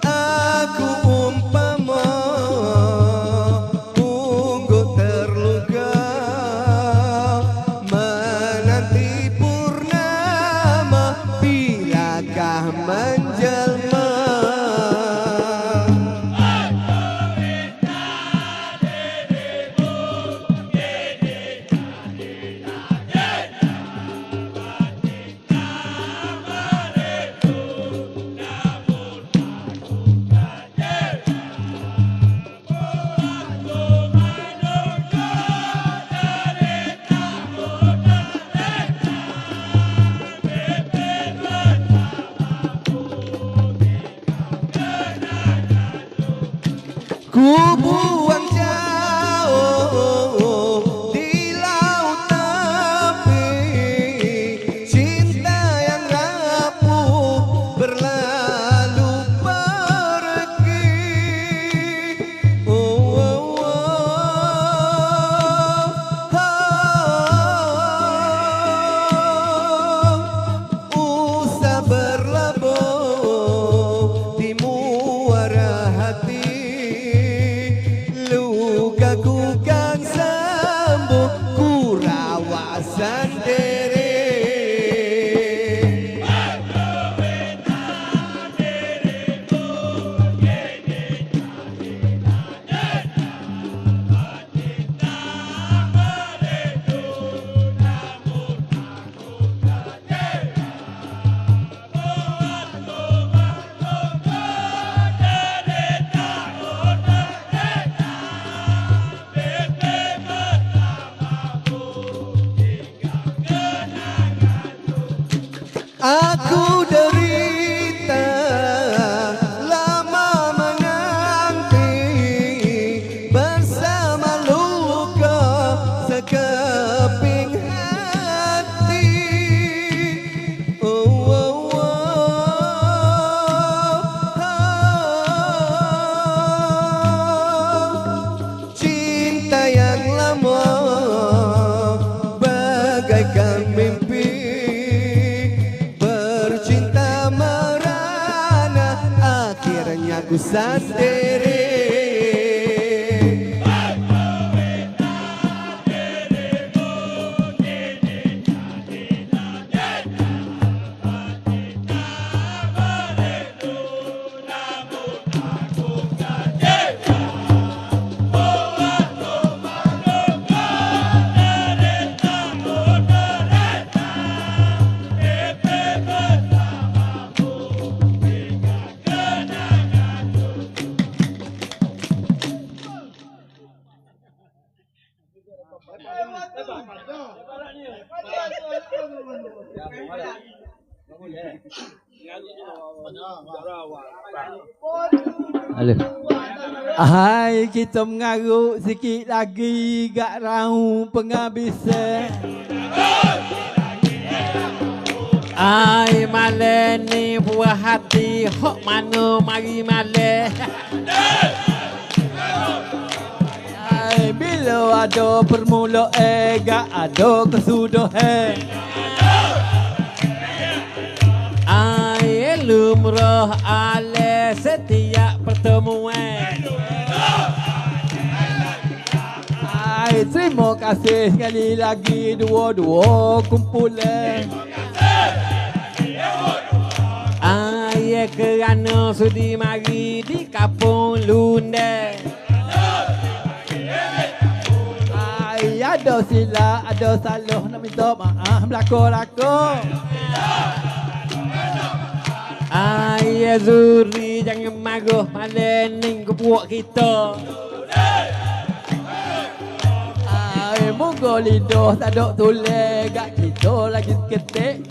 Aku umpama unggut terluka menanti purnama, bilakah menjelma. Ku buang jauh di laut tepi, cinta yang rapuh berlalu pergi. Usah berlabuh di muara hati, lukaku kan sembuh, ku rawat sendiri. Aku derita lama menanti, bersama luka sekeping hati. Cinta yang lama bagaikan mimpi, bercinta merana, akhirnya ku sendiri. Halo. Hai, kita mengarut sikit lagi gak rahu penghabisan. Ai malam ni buah hati, hok mana mari malam. Ai, bila ada permulaan gak ada kesudahan. Ai lumrah ale setiap pertemuan. Terima kasih sekali lagi dua-dua kumpulan. Ya kerana sudi mari di kampung Lunde. Ada silap, ada salah, nak minta maaf belakang-belakang. Ya Zuri jangan marah malening ke buat kita. Moga lidah tak ada tulis kat kita lagi seketik.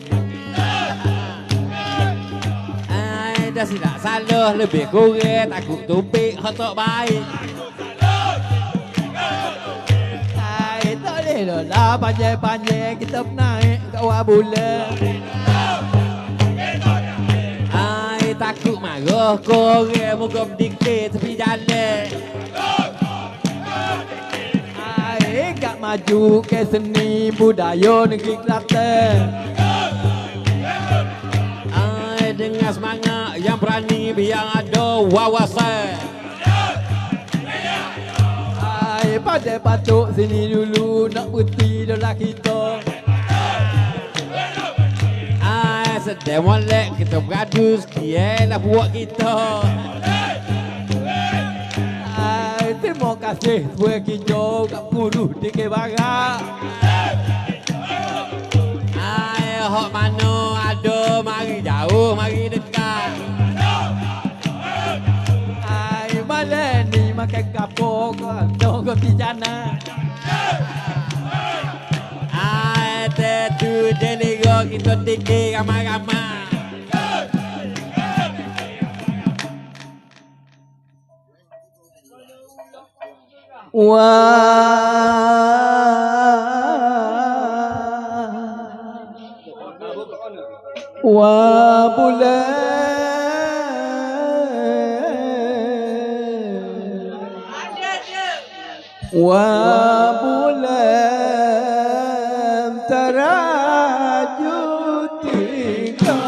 Dah silap salah lebih kurang takut topik hak tak baik. Tak boleh lah panjang-panjang kita naik kat awal bulan. Takut marah korang moga berdikir tepi jalan. Kat maju ke seni budaya negeri Kelantan. Dengan semangat yang berani biar ada wawasan. Pada patuk sini dulu nak putih dalam kita. Sedang molek kita beradu sekian lah buat kita. Terima kasih buat kita kat buruh di Kebarak. Hak mana ada mari jauh mari dekat. Malam ni makan kapok kau di jana. Tu denego kita tinggi ramai-ramai. Wah bulan terajut tiga.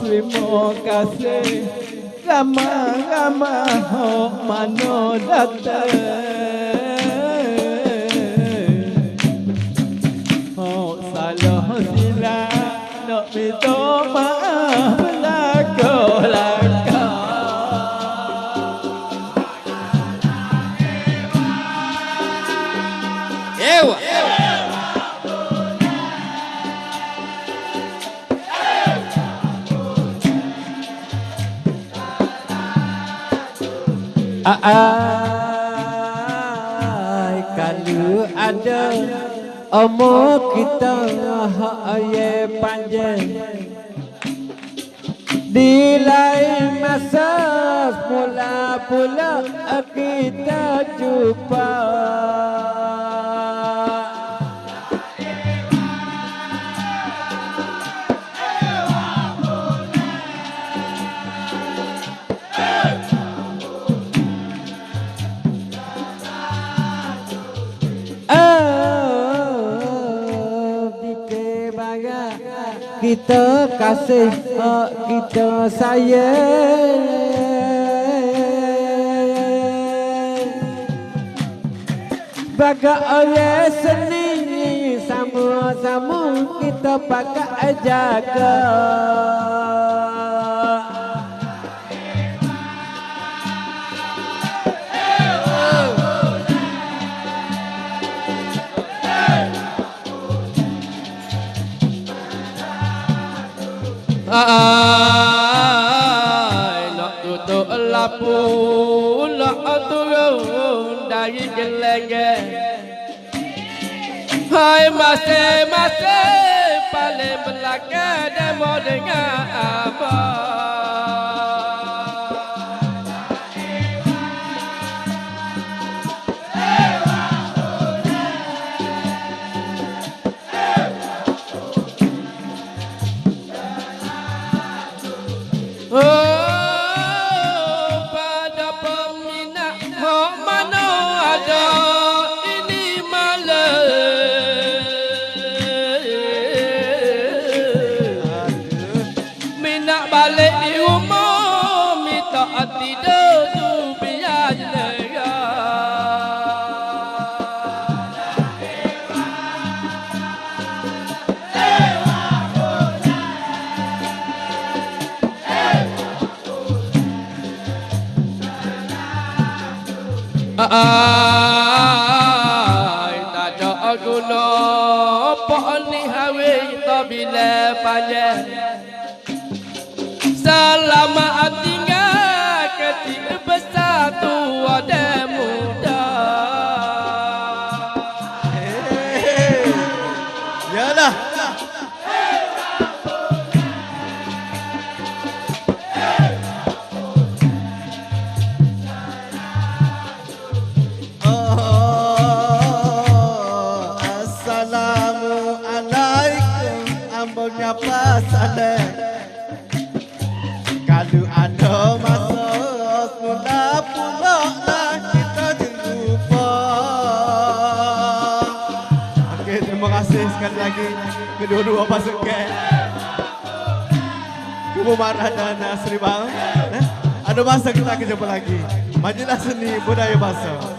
Terima kasih ramai-ramai mana datang. Salah silap nak minta maaf belakang-belakang. Kalau ada umur kita hak panjang, di lain masa semula pula kita jumpa. Kita kasih, kita sayang. Sebagai orang seni, sama-sama kita pakai jaga. Nak tutup lampu, nak turun dari gelenggang. Hai masing-masing paling belakang dan mau dengar apa. Oh nak balik di rumah, minta tidur tu biar lega. Tak ada guna pok ni hawe kita bila panjang. Selamat tinggal kecil besar tua dan muda. Yalah. Assalamualaikum, ambonya pasalah. Kalau ada masuk mula pulak lah kita jumpa. Okey, terima kasih sekali lagi kedua-dua pasukan. Kubu Marah dan Sri Bang. Ada masa kita akan jumpa lagi. Majulah seni budaya bahasa.